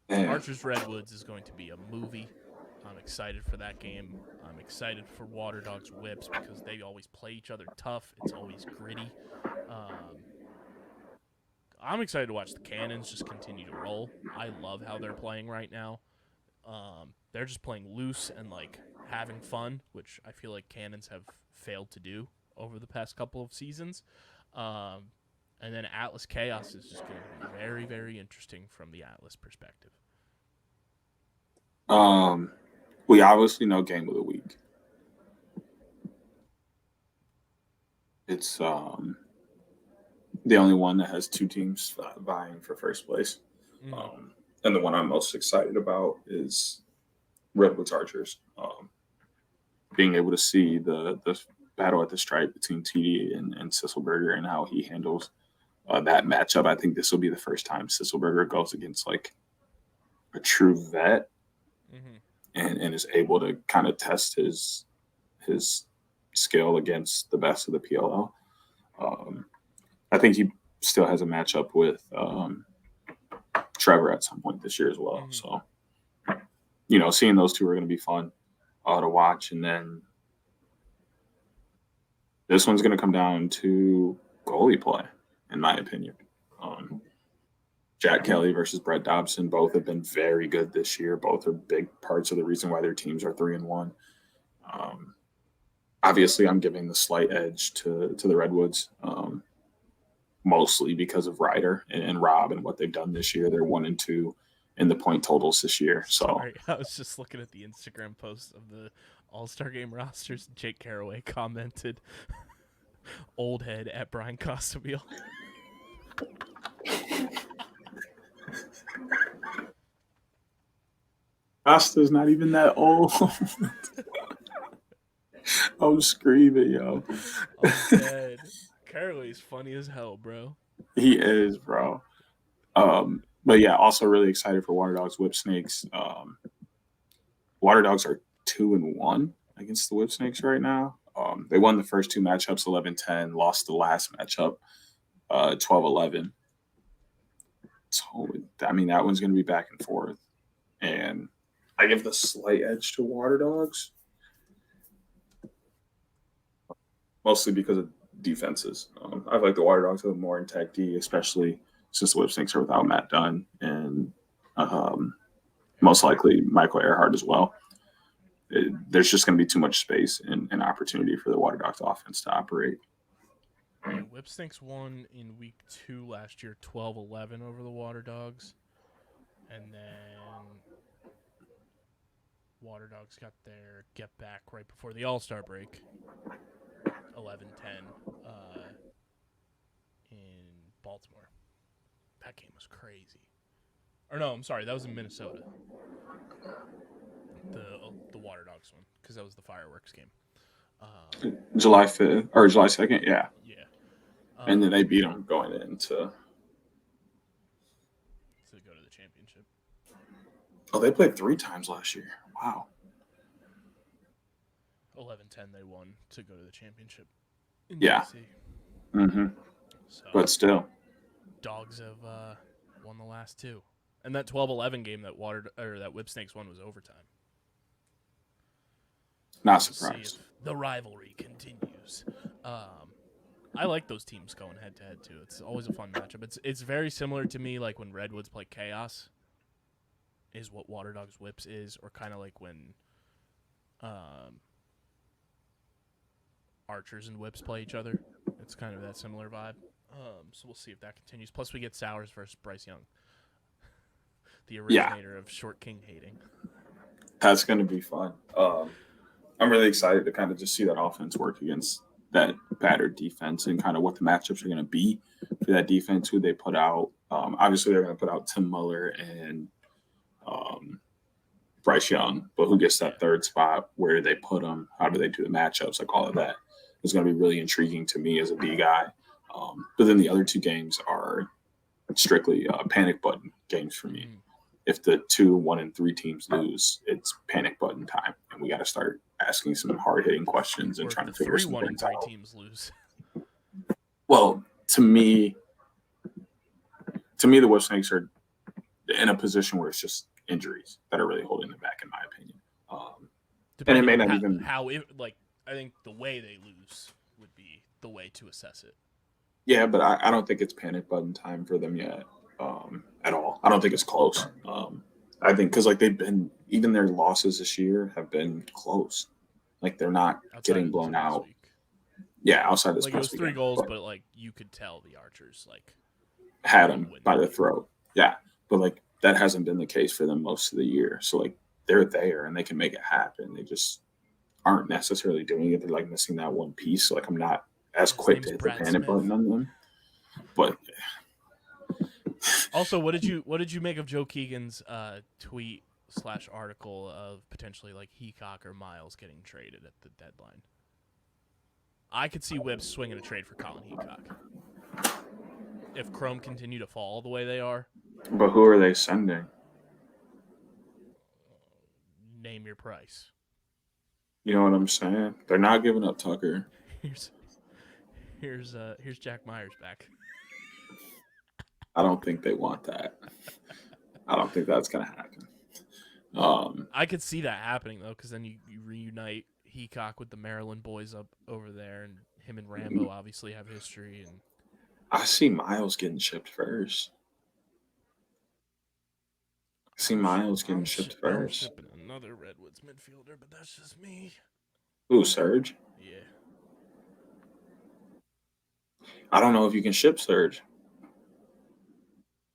Man. Archers Redwoods is going to be a movie. I'm excited for that game. I'm excited for Water Dogs Whips because they always play each other tough. It's always gritty. I'm excited to watch the Cannons just continue to roll. I love how they're playing right now. They're just playing loose and like having fun, which I feel like Cannons have failed to do over the past couple of seasons. And then Atlas Chaos is just going to be very, very interesting from the Atlas perspective. We obviously know game of the week. It's the only one that has two teams vying for first place. And the one I'm most excited about is Redwoods Archers. Being able to see the battle at the stripe between TD and Sisselberger and how he handles that matchup. I think this will be the first time Sisselberger goes against like a true vet and is able to kind of test his skill against the best of the PLL. I think he still has a matchup with Trevor at some point this year as well. So, you know, seeing those two are going to be fun to watch. And then this one's going to come down to goalie play, in my opinion. Jack Kelly versus Brett Dobson, both have been very good this year. Both are big parts of the reason why their teams are 3-1. obviously I'm giving the slight edge to the Redwoods, mostly because of Ryder and Rob and what they've done this year. They're 1-2 in the point totals this year. So Sorry, I was just looking at the Instagram post of the All-Star Game rosters. Jake Caraway commented, "Old head at Brian Costabile." Costa's not even that old. I'm screaming, yo. I'm dead. Caraway's funny as hell, bro. He is, bro. But yeah, also really excited for Water Dogs Whip Snakes. Water Dogs are 2-1 against the Whip Snakes right now. They won the first two matchups 11-10, lost the last matchup 12-11. So I mean that one's going to be back and forth, and I give the slight edge to Water Dogs, mostly because of defenses. I like the Water Dogs have more intact D, especially since the Whip Snakes are without Matt Dunn and most likely Michael Earhart as well. There's just going to be too much space and opportunity for the Water Dogs offense to operate. Yeah, Whip Snakes won in week 2 last year, 12-11 over the Water Dogs. And then Water Dogs got their get back right before the All-Star break, 11-10 in Baltimore. That game was crazy. Or no, I'm sorry, that was in Minnesota. The Water Dogs one, because that was the fireworks game. July 5th or July 2nd, yeah. Yeah. And then they beat them going into to go to the championship. Oh, they played 3 times last year. Wow. 11-10 they won to go to the championship. Yeah. Mm-hmm. So, but still, Dogs have won the last 2. And that 12-11 game that that Whip Snakes won was overtime. Not surprised. See if the rivalry continues. I like those teams going head to head too. It's always a fun matchup. It's very similar to me like when Redwoods play Chaos, is what Water Dogs Whips is, or kind of like when Archers and Whips play each other. It's kind of that similar vibe. So we'll see if that continues. Plus we get Sowers versus Bryce Young, the originator of short king hating. That's going to be fun. I'm really excited to kind of just see that offense work against that battered defense and kind of what the matchups are going to be for that defense, who they put out. Obviously, they're going to put out Tim Muller and Bryce Young, but who gets that third spot? Where do they put them? How do they do the matchups? Like all of that is going to be really intriguing to me as a D guy. But then the other 2 games are strictly panic button games for me. If the 2, 1, and 3 teams lose, it's panic button time, and we got to start asking some hard hitting questions and trying to figure some 3, 1, things and 3 out. teams lose. Well, to me, the Whip Snakes are in a position where it's just injuries that are really holding them back, in my opinion. And it may not even I think the way they lose would be the way to assess it. Yeah, but I don't think it's panic button time for them yet. At all. I don't think it's close. I think because they've been, even their losses this year have been close. Like they're not getting blown out. Yeah, outside this past week. It was 3 goals, but you could tell the Archers had them by the throat. Yeah, but that hasn't been the case for them most of the year. So they're there and they can make it happen. They just aren't necessarily doing it. They're missing that one piece. So I'm not as quick to hit the panic button on them. But also, what did you make of Joe Keegan's tweet / article of potentially Heacock or Miles getting traded at the deadline? I could see Whips swinging a trade for Colin Heacock if Chrome continue to fall the way they are. But who are they sending? Name your price. You know what I'm saying? They're not giving up Tucker. Here's Jack Myers back. I don't think they want that. I don't think that's gonna happen. I could see that happening though, because then you reunite Heacock with the Maryland boys up over there, and him and Rambo obviously have history. And I see Miles getting shipped first. I see Miles getting shipped first. Shipping another Redwoods midfielder, but that's just me. Ooh, Surge. Yeah. I don't know if you can ship Surge.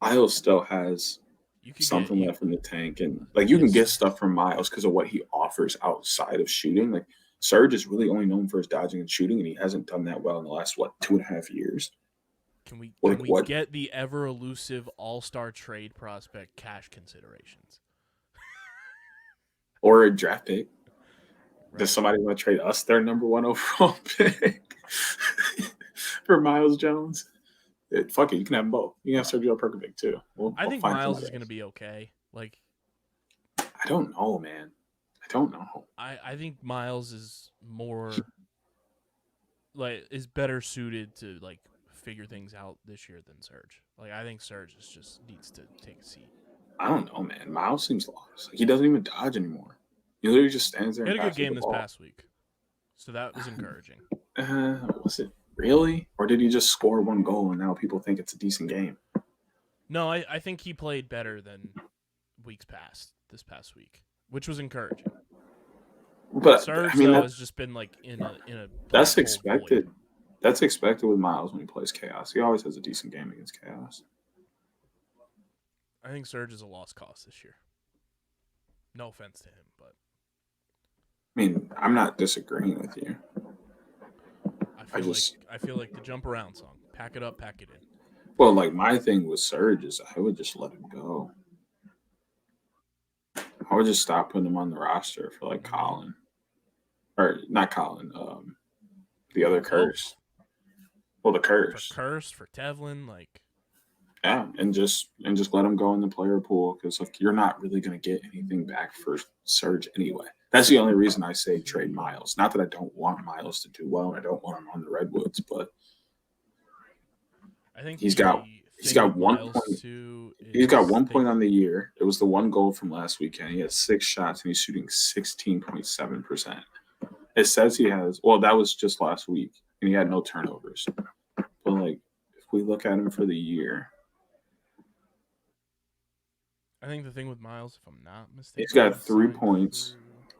Miles still has You could get something left in the tank, and like you can yes. get stuff from Miles because of what he offers outside of shooting. Like Surge is really only known for his dodging and shooting, and he hasn't done that well in the last 2.5 years. Can we Like what? get the ever elusive all-star trade prospect cash considerations? Or a draft pick? Right. Does somebody want to trade us their number 1 overall pick for Miles Jones? Fuck it, you can have them both. You can have Sergio Perkovic too. We'll think find Miles is somebody going to else. be okay. Like, I don't know, man. I don't know. I think Miles is more is better suited to like figure things out this year than Serge. Like, I think Serge just needs to take a seat. I don't know, man. Miles seems lost. Like, he doesn't even dodge anymore. He literally just stands there He and had a good passes game the this ball. past week, so that was encouraging. Was it really? Or did he just score 1 goal and now people think it's a decent game? No, I think he played better than weeks past this past week, which was encouraging. But Serge, I mean, though, has just been like in a that's black hole expected. void. That's expected with Miles when he plays Chaos. He always has a decent game against Chaos. I think Serge is a lost cause this year. No offense to him, but I mean, I'm not disagreeing with you. I feel like the jump around song. Pack it up, pack it in. Well, like my thing with Surge is I would just let him go. I would just stop putting him on the roster for like Colin. Or not Colin, the other Curse. Well, the Curse. For Curse, for Tevlin, like yeah, and just let him go in the player pool because like you're not really gonna get anything back for Surge anyway. That's the only reason I say trade Miles. Not that I don't want Miles to do well, and I don't want him on the Redwoods, but I think he's got 1 point. He's got 1 point on the year. It was the 1 goal from last weekend. He has 6 shots and he's shooting 16.7%. It says he has. Well, that was just last week, and he had no turnovers. But like, if we look at him for the year. I think the thing with Miles, if I'm not mistaken, he's got 3 points.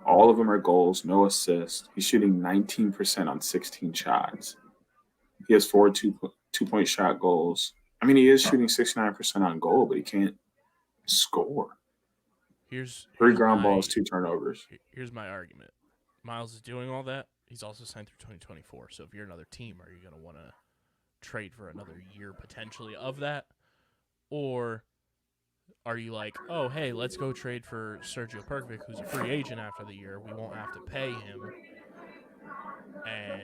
All of them are goals, no assists. He's shooting 19% on 16 shots. He has 4 two-point shot goals. I mean, he is shooting 69% on goal, but he can't score. Here's 3 ground balls, 2 turnovers. Here's my argument. Miles is doing all that. He's also signed through 2024. So if you're another team, are you going to want to trade for another year potentially of that? Or are you like, oh, hey, let's go trade for Sergio Perkovic, who's a free agent after the year. We won't have to pay him. And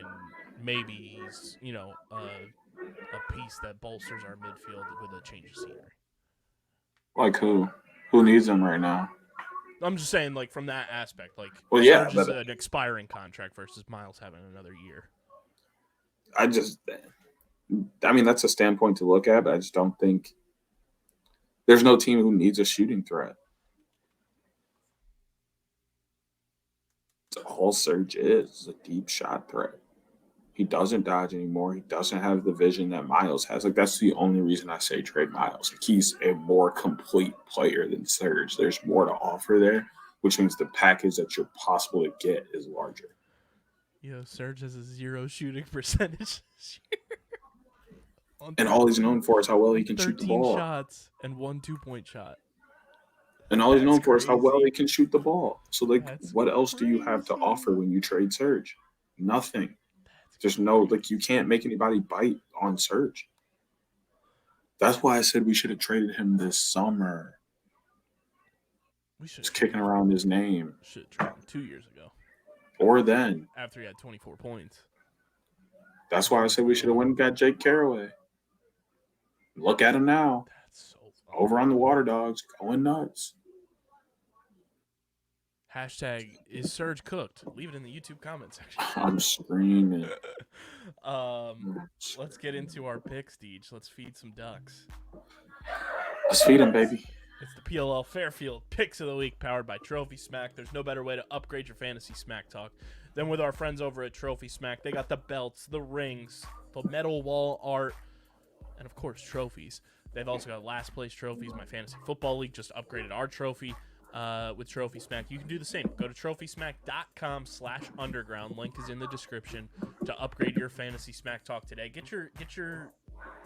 maybe he's, a piece that bolsters our midfield with a change of scenery. Like who? Who needs him right now? I'm just saying, like, from that aspect. Like, well, yeah, Serge is an expiring contract versus Miles having another year. I mean, that's a standpoint to look at, but I just don't think there's no team who needs a shooting threat. All Surge is a deep shot threat. He doesn't dodge anymore. He doesn't have the vision that Miles has. Like, that's the only reason I say trade Miles. Like, he's a more complete player than Surge. There's more to offer there, which means the package that you're possible to get is larger. Surge has a 0 shooting percentage this year. And all he's known for is how well he can shoot the ball. 13 shots and 1 2-point shot. And all he's known for is how well he can shoot the ball. So, like, what else do you have to offer when you trade Surge? Nothing. There's no, like, you can't make anybody bite on Surge. That's why I said we should have traded him this summer. We should. Just kicking around his name. Should have traded him 2 years ago. Or then. After he had 24 points. That's why I said we should have went and got Jake Caraway. Look at him now. That's so funny. Over on the Water Dogs, going nuts. Hashtag is Surge cooked? Leave it in the YouTube comment section. I'm screaming. Let's get into our picks, Deej. Let's feed some ducks. Let's feed them, baby. It's the PLL Fairfield Picks of the Week powered by Trophy Smack. There's no better way to upgrade your fantasy smack talk than with our friends over at Trophy Smack. They got the belts, the rings, the metal wall art, and of course, trophies. They've also got last place trophies. My fantasy football league just upgraded our trophy. with Trophy Smack. You can do the same. Go to trophysmack.com/underground. Link is in the description to upgrade your fantasy smack talk today. Get your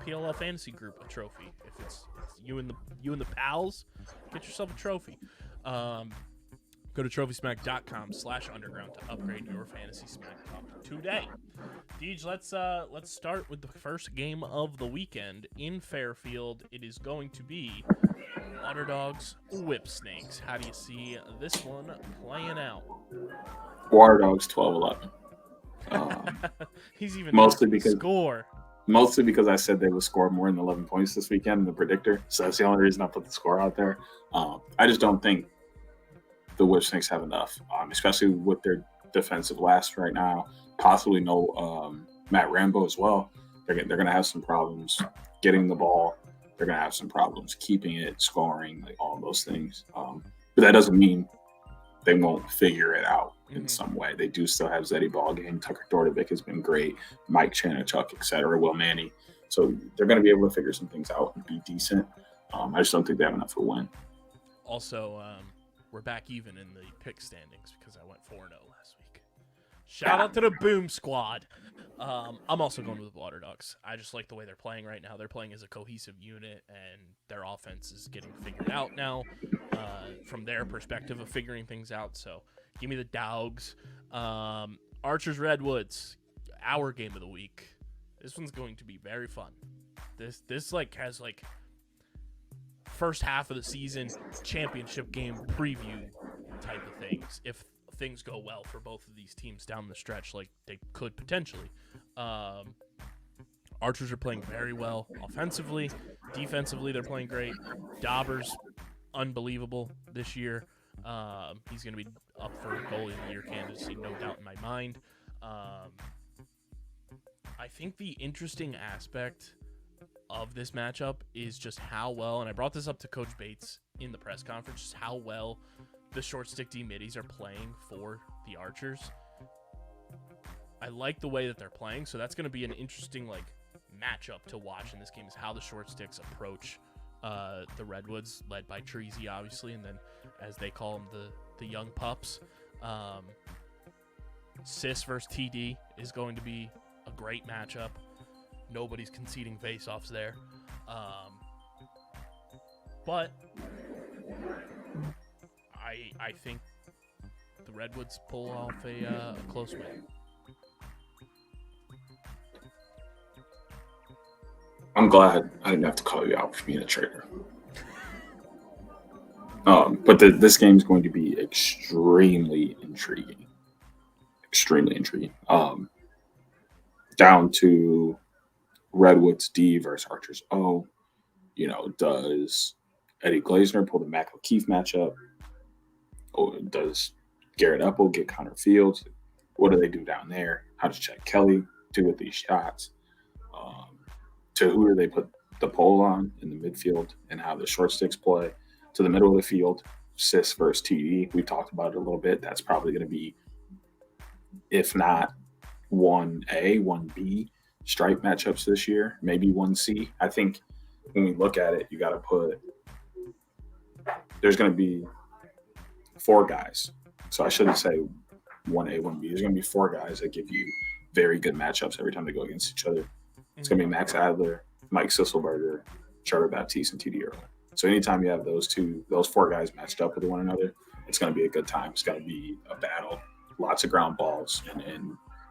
PLL fantasy group a trophy. If it's you and the pals, get yourself a trophy. Go to trophysmack.com/underground to upgrade your fantasy smack talk today. Deej, let's start with the first game of the weekend in Fairfield. It is going to be Water Dogs, Whip Snakes. How do you see this one playing out? Water Dogs 12-11. He's even mostly because score. Mostly because I said they would score more than 11 points this weekend in the predictor. So that's the only reason I put the score out there. I just don't think the Whip Snakes have enough, especially with their defensive last right now. Possibly no Matt Rambo as well. They're going to have some problems getting the ball. They're going to have some problems keeping it, scoring, like all those things. But that doesn't mean they won't figure it out in some way. They do still have Zeddy Ballgame. Tucker Dordovic has been great. Mike Chanachuk, etc. Will Manny. So they're going to be able to figure some things out and be decent. I just don't think they have enough to win. Also, we're back even in the pick standings because I went 4-0 last week. Shout out to the Boom Squad. I'm also going with the Water Dogs. I just like the way they're playing right now. They're playing as a cohesive unit, and their offense is getting figured out now from their perspective of figuring things out. So give me the Dogs. Archers Redwoods, our game of the week. This one's going to be very fun. This has first half of the season championship game preview type of things. If things go well for both of these teams down the stretch, like they could potentially. Archers are playing very well offensively. Defensively, they're playing great. Dauber's unbelievable this year. He's going to be up for goalie of the year candidacy, no doubt in my mind. I think the interesting aspect of this matchup is just how well, and I brought this up to Coach Bates in the press conference, just how well the short stick D middies are playing for the Archers. I like the way that they're playing, so that's going to be an interesting matchup to watch in this game, is how the short sticks approach the Redwoods, led by Treasy, obviously, and then as they call them, the young pups. Sis versus TD is going to be a great matchup. Nobody's conceding face-offs there. But I think the Redwoods pull off a close win. I'm glad I didn't have to call you out for being a traitor. But this game is going to be extremely intriguing. Extremely intriguing. Down to Redwoods D versus Archers O. Does Eddie Glazner pull the Mac O'Keefe matchup? Or does Garrett Upple get Connor Fields? What do they do down there? How does Chad Kelly do with these shots? To who do they put the pole on in the midfield and how the short sticks play? To the middle of the field, Sis versus TD. We talked about it a little bit. That's probably going to be, if not 1A, 1B stripe matchups this year, maybe 1C. I think when we look at it, you got to put – there's going to be 4 guys. So I shouldn't say 1A, 1B. There's going to be 4 guys that give you very good matchups every time they go against each other. It's going to be Max Adler, Mike Sisselberger, Trevor Baptiste, and TD Earl. So anytime you have those 4 guys matched up with one another, it's going to be a good time. It's going to be a battle, lots of ground balls, and it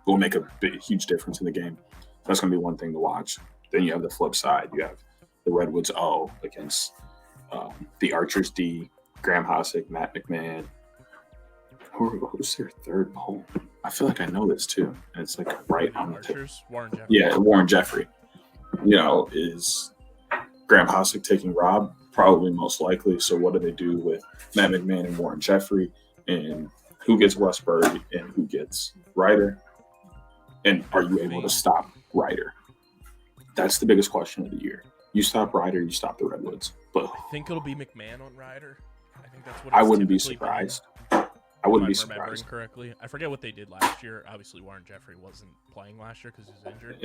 will make a huge difference in the game. That's going to be one thing to watch. Then you have the flip side. You have the Redwoods O against the Archers D, Graham Hosick, Matt McMahon. Who's their third pole? I feel like I know this too. And it's right on the tip. Warren Jeffrey. Yeah, Warren Jeffrey. Is Graham Hosick taking Rob? Probably most likely. So what do they do with Matt McMahon and Warren Jeffrey? And who gets Westberg and who gets Ryder? And are you able to stop Ryder? That's the biggest question of the year. You stop Ryder, you stop the Redwoods. But I think it'll be McMahon on Ryder. I think that's what I wouldn't be surprised. I wouldn't be surprised. Correctly. I forget what they did last year. Obviously, Warren Jeffrey wasn't playing last year because he was injured.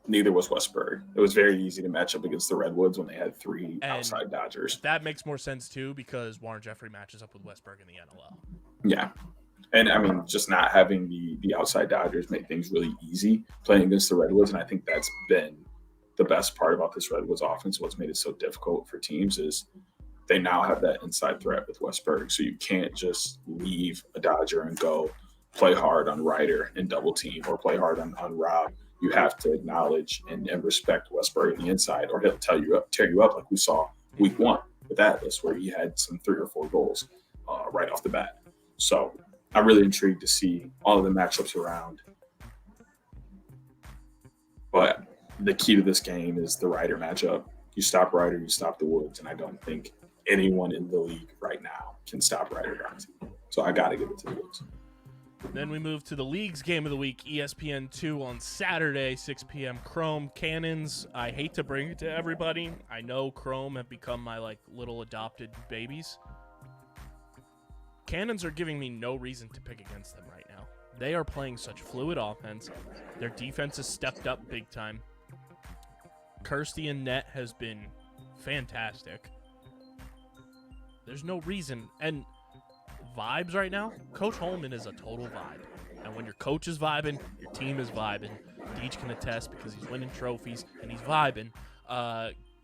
neither was Westburg. It was very easy to match up against the Redwoods when they had three And outside Dodgers. That makes more sense too because Warren Jeffrey matches up with Westburg in the NLL. Yeah. And I mean, just not having the outside Dodgers made things really easy playing against the Redwoods. And I think that's been the best part about this Redwoods offense. What's made it so difficult for teams is they now have that inside threat with Westburg. So you can't just leave a Dodger and go play hard on Ryder and double team or play hard on Rob. You have to acknowledge and respect Westburg on the inside, or he'll tear you up like we saw week 1 with Atlas, where he had some 3 or 4 goals right off the bat. So I'm really intrigued to see all of the matchups around. But the key to this game is the Ryder matchup. You stop Ryder, you stop the Woods, and I don't think anyone in the league right now can stop Ryder Darcy. So I got to give it to the Woods. Then we move to the league's game of the week, ESPN2 on Saturday, 6 p.m. Chrome Cannons. I hate to bring it to everybody. I know Chrome have become my little adopted babies. Cannons are giving me no reason to pick against them right now. They are playing such fluid offense. Their defense has stepped up big time. Kirsty in net has been fantastic. There's no reason. And vibes right now, Coach Holman is a total vibe. And when your coach is vibing, your team is vibing. Deej can attest because he's winning trophies and he's vibing.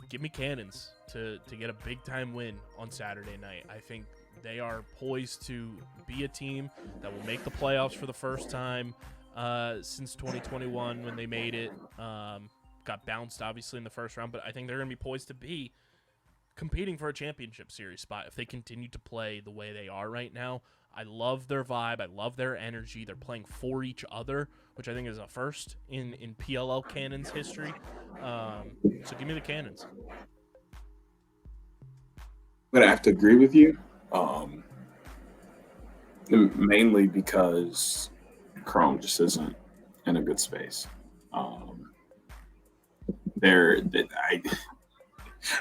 Give me Cannons to get a big-time win on Saturday night. I think they are poised to be a team that will make the playoffs for the first time since 2021 when they made it. Got bounced, obviously, in the first round, but I think they're going to be poised to be competing for a championship series spot if they continue to play the way they are right now. I love their vibe. I love their energy. They're playing for each other, which I think is a first in PLL Cannons history. So give me the Cannons. I'm going to have to agree with you, mainly because Chrome just isn't in a good space.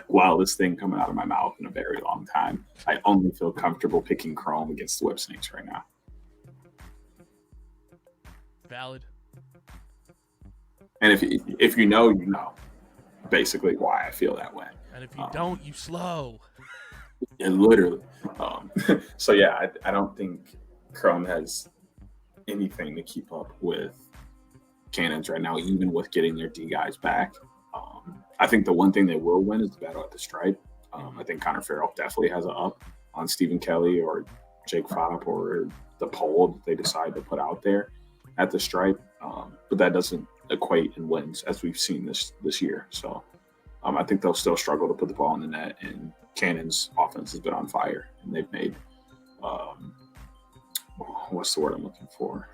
Wildest thing coming out of my mouth in a very long time. I only feel comfortable picking Chrome against the Whip Snakes right now. Valid. And if you know, you know, basically why I feel that way. And if you don't, you slow. Yeah, literally. So yeah, I don't think Chrome has anything to keep up with Cannons right now, even with getting their D guys back. I think the one thing they will win is the battle at the stripe. I think Connor Farrell definitely has an up on Stephen Kelly or Jake Fopp or the poll that they decide to put out there at the stripe. But that doesn't equate in wins as we've seen this year. So I think they'll still struggle to put the ball in the net, and Cannon's offense has been on fire, and they've made what's the word I'm looking for?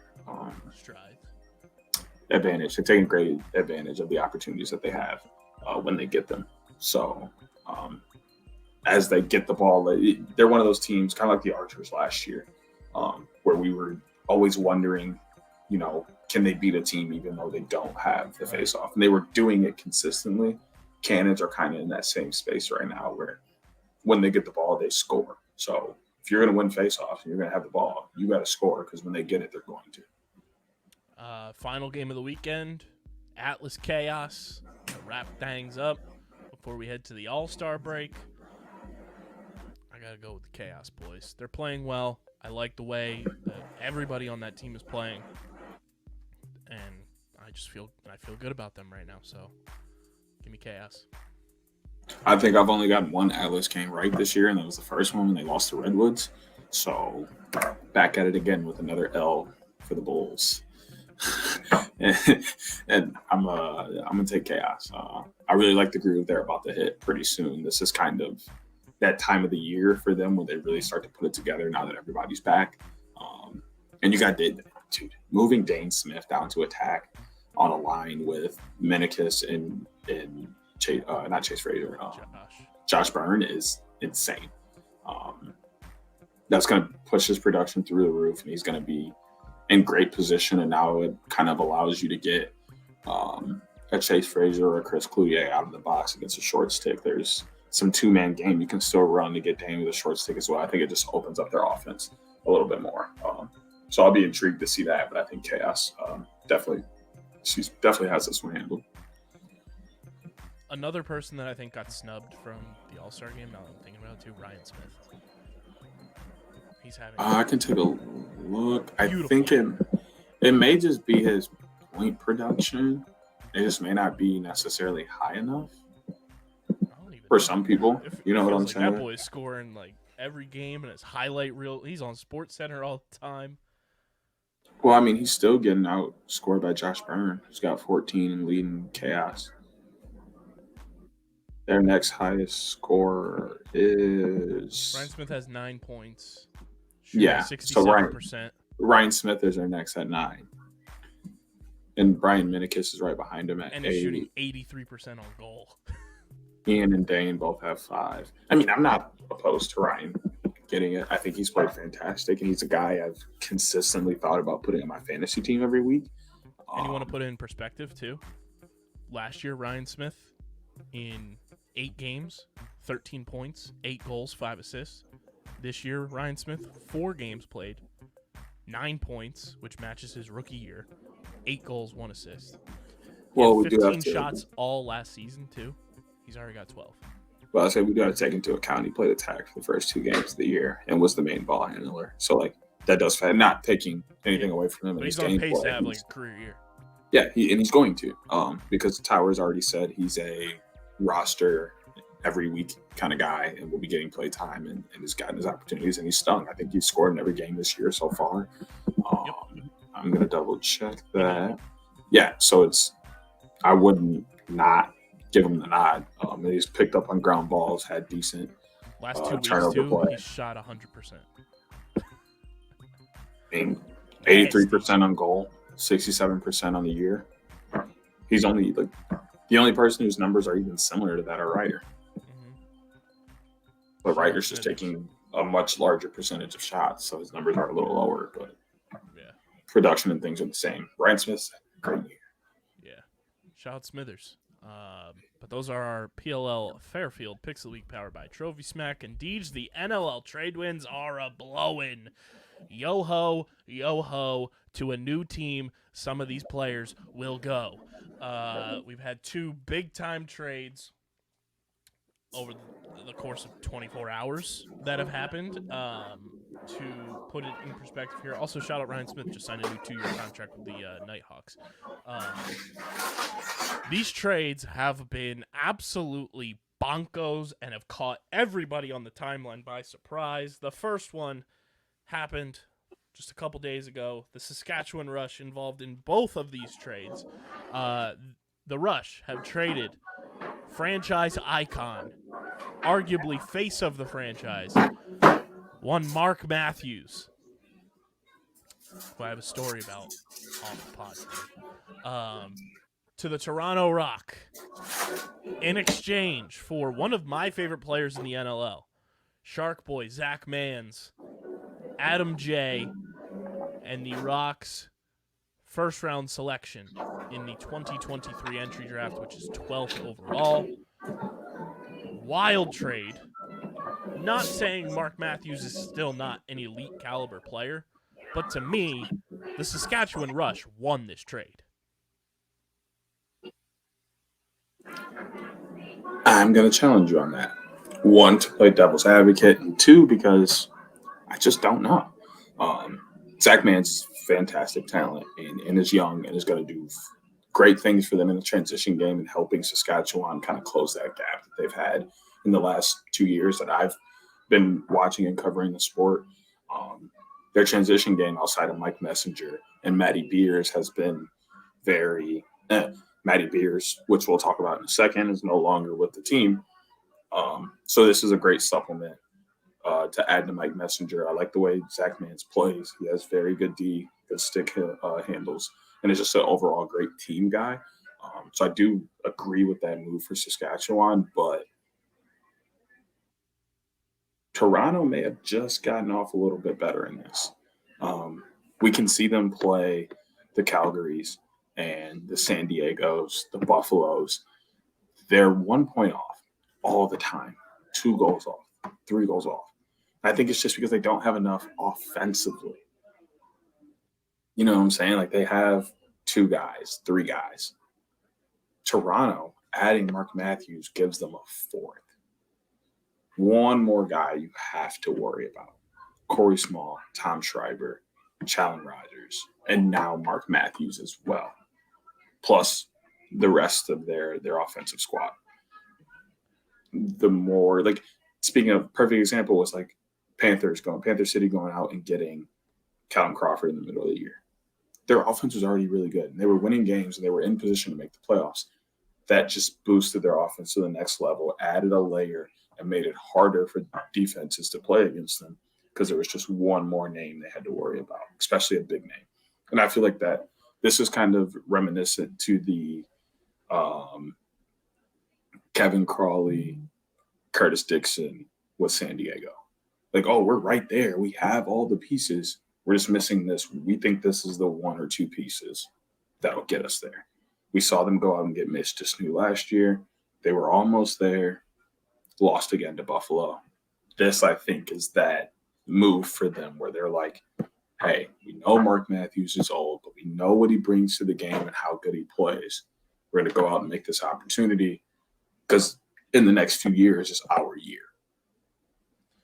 Stride. Advantage. They're taking great advantage of the opportunities that they have when they get them. So as they get the ball, they're one of those teams, kind of like the Archers last year, where we were always wondering, you know, can they beat a team even though they don't have the face-off? And they were doing it consistently. Cannons are kind of in that same space right now where when they get the ball, they score. So if you're going to win face-offs and you're going to have the ball, you got to score because when they get it, they're going to. Final game of the weekend, Atlas Chaos, to wrap things up before we head to the All-Star break. I got to go with the Chaos boys. They're playing well. I like the way that everybody on that team is playing. And I feel good about them right now. So give me Chaos. I think I've only gotten one Atlas game right this year, and that was the first one when they lost to Redwoods. So back at it again with another L for the Bulls. and I'm gonna take Chaos. I really like the groove they're about to hit pretty soon. This is kind of that time of the year for them where they really start to put it together now that everybody's back. And you got moving Dane Smith down to attack on a line with Menikis and not Chase Frazier, Josh Byrne is insane. That's going to push his production through the roof, and he's going to be in great position. And now it kind of allows you to get a Chase Frazier or a Chris Cloutier out of the box against a short stick. There's some two-man game you can still run to get Dane with a short stick as well. I think it just opens up their offense a little bit more. So I'll be intrigued to see that, but I think Chaos definitely has this one handled. Another person that I think got snubbed from the All-Star game, now I'm thinking about it too, Ryan Smith. He's having I can take a look. I Beautiful. think it may just be his point production. It just may not be necessarily high enough for some people. You know what I'm saying? That boy's scoring like every game and his highlight reel. He's on Sports Center all the time. Well, I mean, he's still getting outscored by Josh Byrne, who's got 14 and leading Chaos. Their next highest scorer is Ryan Smith has 9 points. Yeah, 67%. Ryan Smith is their next at 9. And Brian Minikis is right behind him at 8. And he's shooting 83% on goal. Ian and Dane both have 5. I mean, I'm not opposed to Ryan getting it. I think he's played fantastic, and he's a guy I've consistently thought about putting on my fantasy team every week. And you want to put it in perspective, too? Last year, Ryan Smith, in 8 games, 13 points, 8 goals, 5 assists. This year, Ryan Smith, 4 games played, 9 points, which matches his rookie year, 8 goals, 1 assist. Well, we 15 do have to, shots all last season, too. He's already got 12. Well, I say we got to take into account he played attack for the first 2 games of the year and was the main ball handler. So, like, that does not taking anything away from him. But in he's his on game pace play. to have like a career year. Yeah, and he's going to, because Towers already said he's a roster every week kind of guy and will be getting play time and has gotten his opportunities and he's stung. I think he's scored in every game this year so far. I'm going to double check that. Yeah, so I wouldn't not give him the nod. He's picked up on ground balls, had decent last 2 weeks turnover too. play. He shot 100%. I mean, 83% on goal, 67% on the year. He's only the only person whose numbers are even similar to that are Ryder. But Ryder's just taking a much larger percentage of shots, so his numbers are a little lower, but production and things are the same. Ryan Smith's great year. Yeah. Shout out Smithers. But those are our PLL Fairfield Picks of the Week powered by Trophy Smack. And Deej, the NLL trade wins are a blowin'. Yo-ho, yo-ho to a new team. Some of these players will go. We've had 2 big-time trades over the course of 24 hours that have happened. To put it in perspective here, also shout out Ryan Smith, just signed a new 2-year contract with the Nighthawks. These trades have been absolutely bonkos and have caught everybody on the timeline by surprise. The first one happened just a couple days ago. The Saskatchewan Rush involved in both of these trades. The Rush have traded franchise icon, arguably face of the franchise, one Mark Matthews, who I have a story about on the pod, to the Toronto Rock in exchange for one of my favorite players in the NLL, Shark Boy Zach Mans, Adam J, and the Rock's first-round selection in the 2023 entry draft, which is 12th overall. Wild trade. Not saying Mark Matthews is still not an elite caliber player, but to me, the Saskatchewan Rush won this trade. I'm going to challenge you on that. 1, to play devil's advocate, and 2, because I just don't know. Zach Mann's fantastic talent and is young and is going to do great things for them in the transition game and helping Saskatchewan kind of close that gap that they've had in the last 2 years that I've been watching and covering the sport. Their transition game outside of Mike Messenger and Matty Beers has been very Matty Beers, which we'll talk about in a second, is no longer with the team. So this is a great supplement to add to Mike Messenger. I like the way Zach Mans plays. He has very good D, good stick handles, and is just an overall great team guy. So I do agree with that move for Saskatchewan, but Toronto may have just gotten off a little bit better in this. We can see them play the Calgarys and the San Diegos, the Buffaloes. They're 1 point off all the time, 2 goals off, 3 goals off. I think it's just because they don't have enough offensively. You know what I'm saying? Like, they have 2 guys, 3 guys. Toronto adding Mark Matthews gives them a fourth. One more guy you have to worry about. Corey Small, Tom Schreiber, Challen Rogers, and now Mark Matthews as well. Plus the rest of their offensive squad. The more, like, speaking of perfect example was like Panther City going out and getting Callum Crawford in the middle of the year. Their offense was already really good, and they were winning games, and they were in position to make the playoffs. That just boosted their offense to the next level, added a layer, and made it harder for defenses to play against them because there was just one more name they had to worry about, especially a big name. And I feel like that this is kind of reminiscent to the Kevin Crawley, Curtis Dixon with San Diego. Like, oh, we're right there. We have all the pieces. We're just missing this. We think this is the one or two pieces that'll get us there. We saw them go out and get Mitch Disnew last year. They were almost there, lost again to Buffalo. This, I think, is that move for them where they're like, hey, we know Mark Matthews is old, but we know what he brings to the game and how good he plays. We're going to go out and make this opportunity because in the next few years is our year.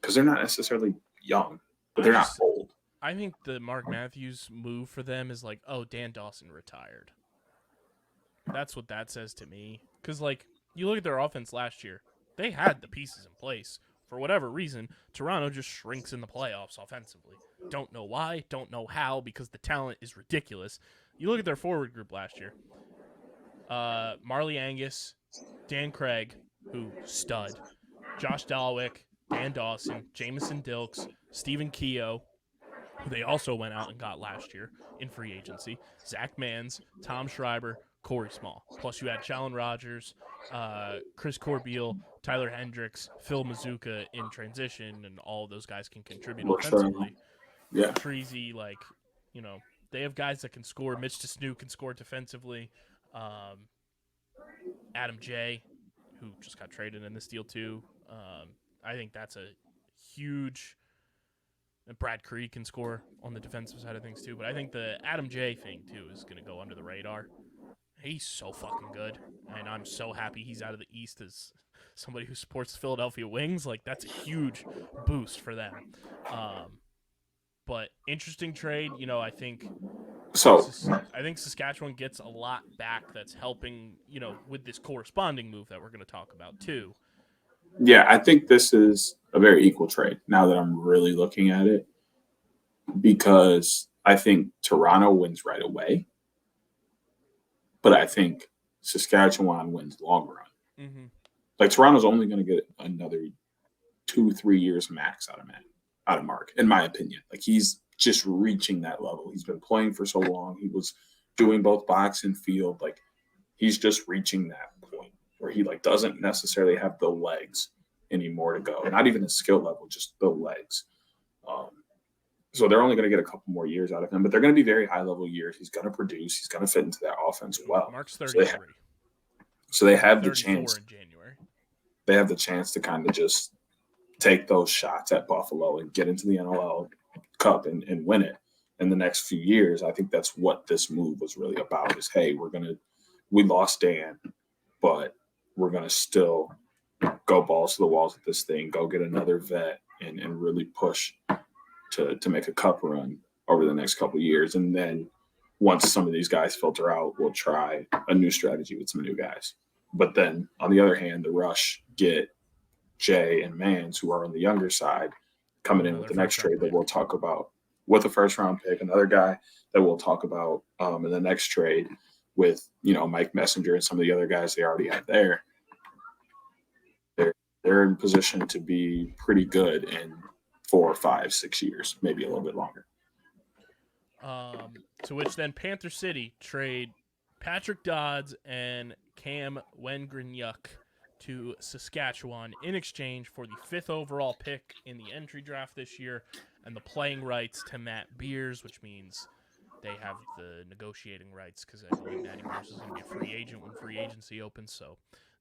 Because they're not necessarily young, but they're not old. I think the Mark Matthews move for them is like, oh, Dan Dawson retired. That's what that says to me. Because, like, you look at their offense last year, they had the pieces in place. For whatever reason, Toronto just shrinks in the playoffs offensively. Don't know why, don't know how, because the talent is ridiculous. You look at their forward group last year. Marley Angus, Dan Craig, who stud, Josh Dalwick, Dan Dawson, Jamison Dilks, Stephen Keogh, who they also went out and got last year in free agency, Zach Mans, Tom Schreiber, Corey Small. Plus you had Challen Rogers, Chris Corbeil, Tyler Hendricks, Phil Mazuka in transition, and all of those guys can contribute offensively. Yeah. Treasy, like, you know, they have guys that can score. Mitch Disnew can score defensively. Adam J., who just got traded in this deal too. I think that's a huge. And Brad Creed can score on the defensive side of things too. But I think the Adam J. thing too is going to go under the radar. He's so fucking good, and I'm so happy he's out of the East as somebody who supports the Philadelphia Wings. Like, that's a huge boost for them. But interesting trade. You know, I think Saskatchewan gets a lot back that's helping, you know, with this corresponding move that we're going to talk about too. Yeah, I think this is a very equal trade now that I'm really looking at it, because I think Toronto wins right away, but I think Saskatchewan wins long run. Mm-hmm. Like, Toronto's only going to get another 2-3 years max out of Mark, in my opinion. Like, he's just reaching that level. He's been playing for so long. He was doing both box and field. Like, he's just reaching that point where he, like, doesn't necessarily have the legs anymore to go. Not even his skill level, just the legs. So they're only going to get a couple more years out of him, but they're going to be very high-level years. He's going to produce. He's going to fit into that offense well. Mark's 33. So they have the chance. In January. They have the chance to kind of just take those shots at Buffalo and get into the NLL Cup and win it in the next few years. I think that's what this move was really about is, hey, we lost Dan, but we're going to still go balls to the walls with this thing, go get another vet and really push to make a cup run over the next couple of years. And then once some of these guys filter out, we'll try a new strategy with some new guys. But then on the other hand, the Rush get Jay and Mans, who are on the younger side, coming in with the next trade that we'll talk about with a first-round pick, another guy that we'll talk about in the next trade with, you know, Mike Messenger and some of the other guys they already have there. They're in position to be pretty good in 4, 5, 6 years, maybe a little bit longer. To which then Panther City trade Patrick Dodds and Cam Wengrenyuk to Saskatchewan in exchange for the 5th overall pick in the entry draft this year and the playing rights to Matt Beers, which means they have the negotiating rights because I believe Matty Beers is going to be a free agent when free agency opens, so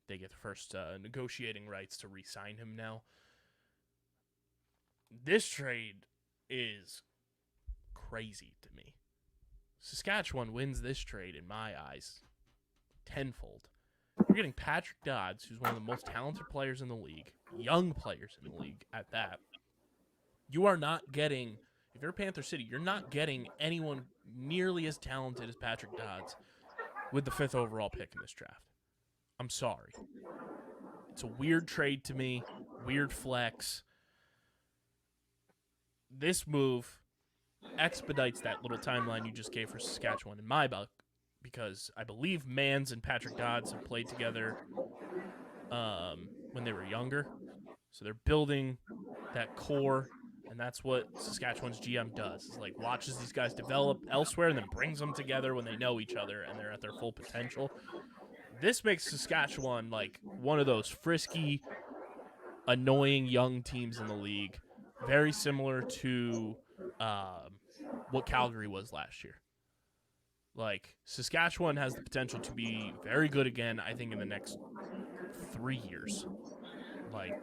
they get the first negotiating rights to re-sign him now. This trade is crazy to me. Saskatchewan wins this trade, in my eyes, tenfold. You're getting Patrick Dodds, who's one of the most talented players in the league, young players in the league at that. You are not getting, if you're Panther City, you're not getting anyone nearly as talented as Patrick Dodds with the 5th overall pick in this draft. I'm sorry. It's a weird trade to me, weird flex. This move expedites that little timeline you just gave for Saskatchewan in my book, because I believe Mans and Patrick Dodds have played together when they were younger. So they're building that core, and that's what Saskatchewan's GM does. Is like watches these guys develop elsewhere and then brings them together when they know each other and they're at their full potential. This makes Saskatchewan like one of those frisky, annoying young teams in the league, very similar to what Calgary was last year. Like, Saskatchewan has the potential to be very good again, I think, in the next 3 years. Like,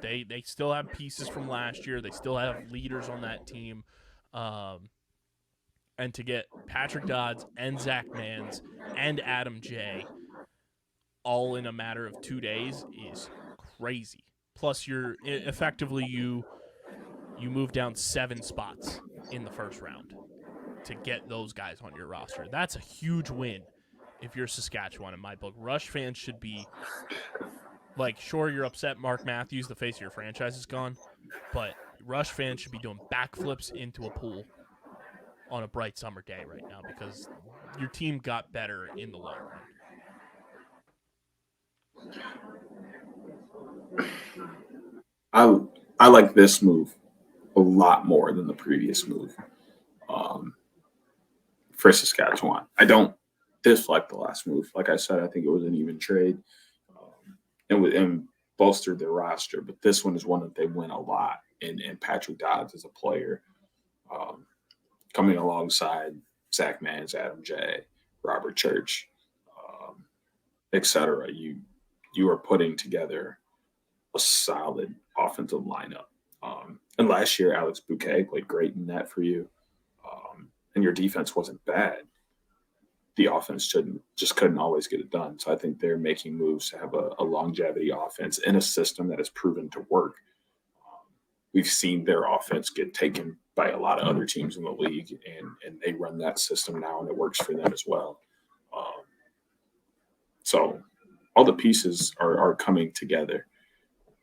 they still have pieces from last year. They still have leaders on that team. And to get Patrick Dodds and Zach Mans and Adam J all in a matter of 2 days is crazy. Plus, you move down 7 spots in the first round to get those guys on your roster. That's a huge win if you're Saskatchewan in my book. Rush fans should be like, sure, you're upset Mark Matthews, the face of your franchise, is gone, but Rush fans should be doing backflips into a pool on a bright summer day right now because your team got better in the long I like this move a lot more than the previous move for Saskatchewan. I don't dislike the last move. Like I said, I think it was an even trade and bolstered their roster. But this one is one that they win a lot. And Patrick Dodds as a player coming alongside Zach Mans, Adam J, Robert Church, etc. You are putting together a solid offensive lineup. And last year, Alex Bouquet played great in that for you. And your defense wasn't bad. The offense couldn't always get it done. So I think they're making moves to have a longevity offense in a system that has proven to work. We've seen their offense get taken by a lot of other teams in the league, and they run that system now, and it works for them as well. So all the pieces are coming together.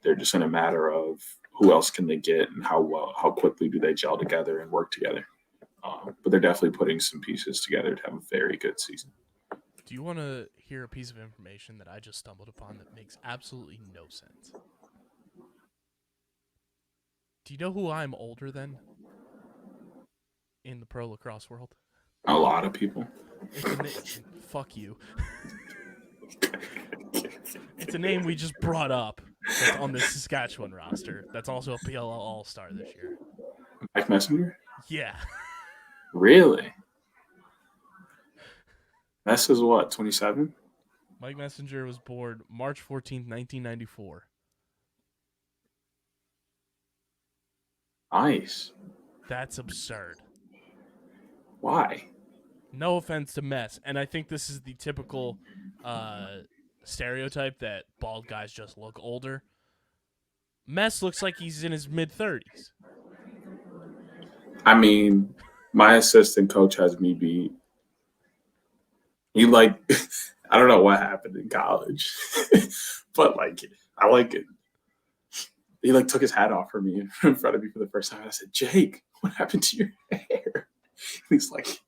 They're just in a matter of who else can they get and how quickly do they gel together and work together. But they're definitely putting some pieces together to have a very good season. Do you want to hear a piece of information that I just stumbled upon that makes absolutely no sense? Do you know who I'm older than in the pro lacrosse world? A lot of people. Fuck you. It's a name we just brought up that's on the Saskatchewan roster. That's also a PLL All-Star this year. Mike Messenger? Yeah. Really? Mess is what, 27? Mike Messenger was born March 14th, 1994. Nice. That's absurd. Why? No offense to Mess, and I think this is the typical stereotype that bald guys just look older. Mess looks like he's in his mid-30s. I mean, my assistant coach has me beat. He I don't know what happened in college, but I like it. He took his hat off for me in front of me for the first time. I said, "Jake, what happened to your hair?" He's like,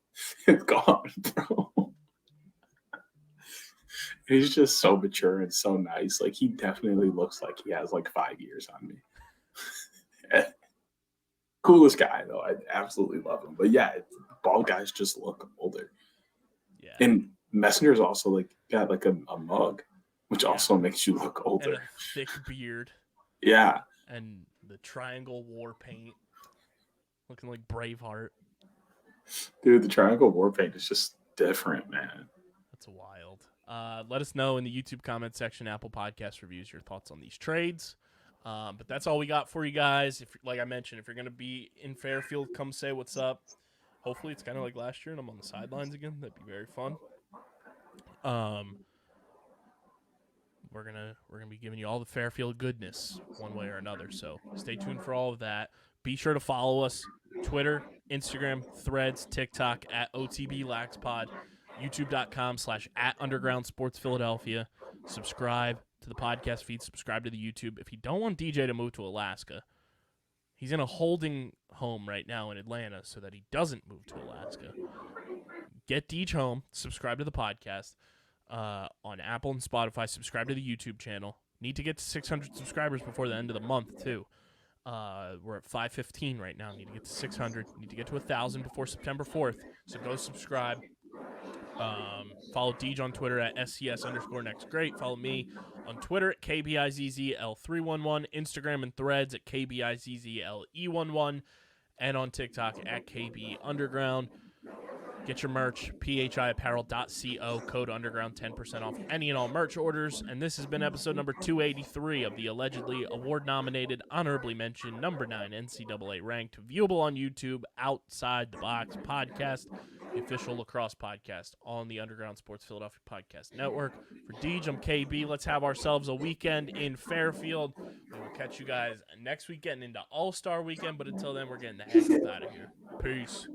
"It's gone, bro." He's just so mature and so nice. He definitely looks like he has 5 years on me. Coolest guy though. I absolutely love him. But yeah, bald guys just look older. Yeah. And Messenger's also got a mug, which also makes you look older. And a thick beard. Yeah. And the triangle war paint. Looking like Braveheart. Dude, the triangle war paint is just different, man. That's wild. Let us know in the YouTube comment section, Apple Podcast reviews, your thoughts on these trades. But that's all we got for you guys. If, like I mentioned, if you're going to be in Fairfield, come say what's up. Hopefully it's kind of like last year and I'm on the sidelines again. That'd be very fun. we're gonna be giving you all the Fairfield goodness one way or another. So stay tuned for all of that. Be sure to follow us: Twitter, Instagram, Threads, TikTok at OTBLaxPod, YouTube.com/@UndergroundSportsPhiladelphia. Subscribe to the podcast feed. Subscribe to the YouTube. If you don't want DJ to move to Alaska, he's in a holding home right now in Atlanta so that he doesn't move to Alaska. Get Deej home. Subscribe to the podcast on Apple and Spotify. Subscribe to the YouTube channel. Need to get to 600 subscribers before the end of the month, too. We're at 515 right now. Need to get to 600. Need to get to 1,000 before September 4th. So go subscribe. Follow Deej on Twitter at SCS_NextGreat. Follow me on Twitter at KBIZZL311, Instagram and Threads at KBIZZLE11, and on TikTok at KB_Underground. Get your merch, phiapparel.co, code underground, 10% off any and all merch orders. And this has been episode number 283 of the allegedly award-nominated, honorably mentioned, number 9 NCAA ranked, viewable on YouTube, Outside the Box podcast, the official lacrosse podcast on the Underground Sports Philadelphia Podcast Network. For Deej, I'm KB. Let's have ourselves a weekend in Fairfield. We will catch you guys next week getting into All-Star Weekend, but until then, we're getting the heck up out of here. Peace.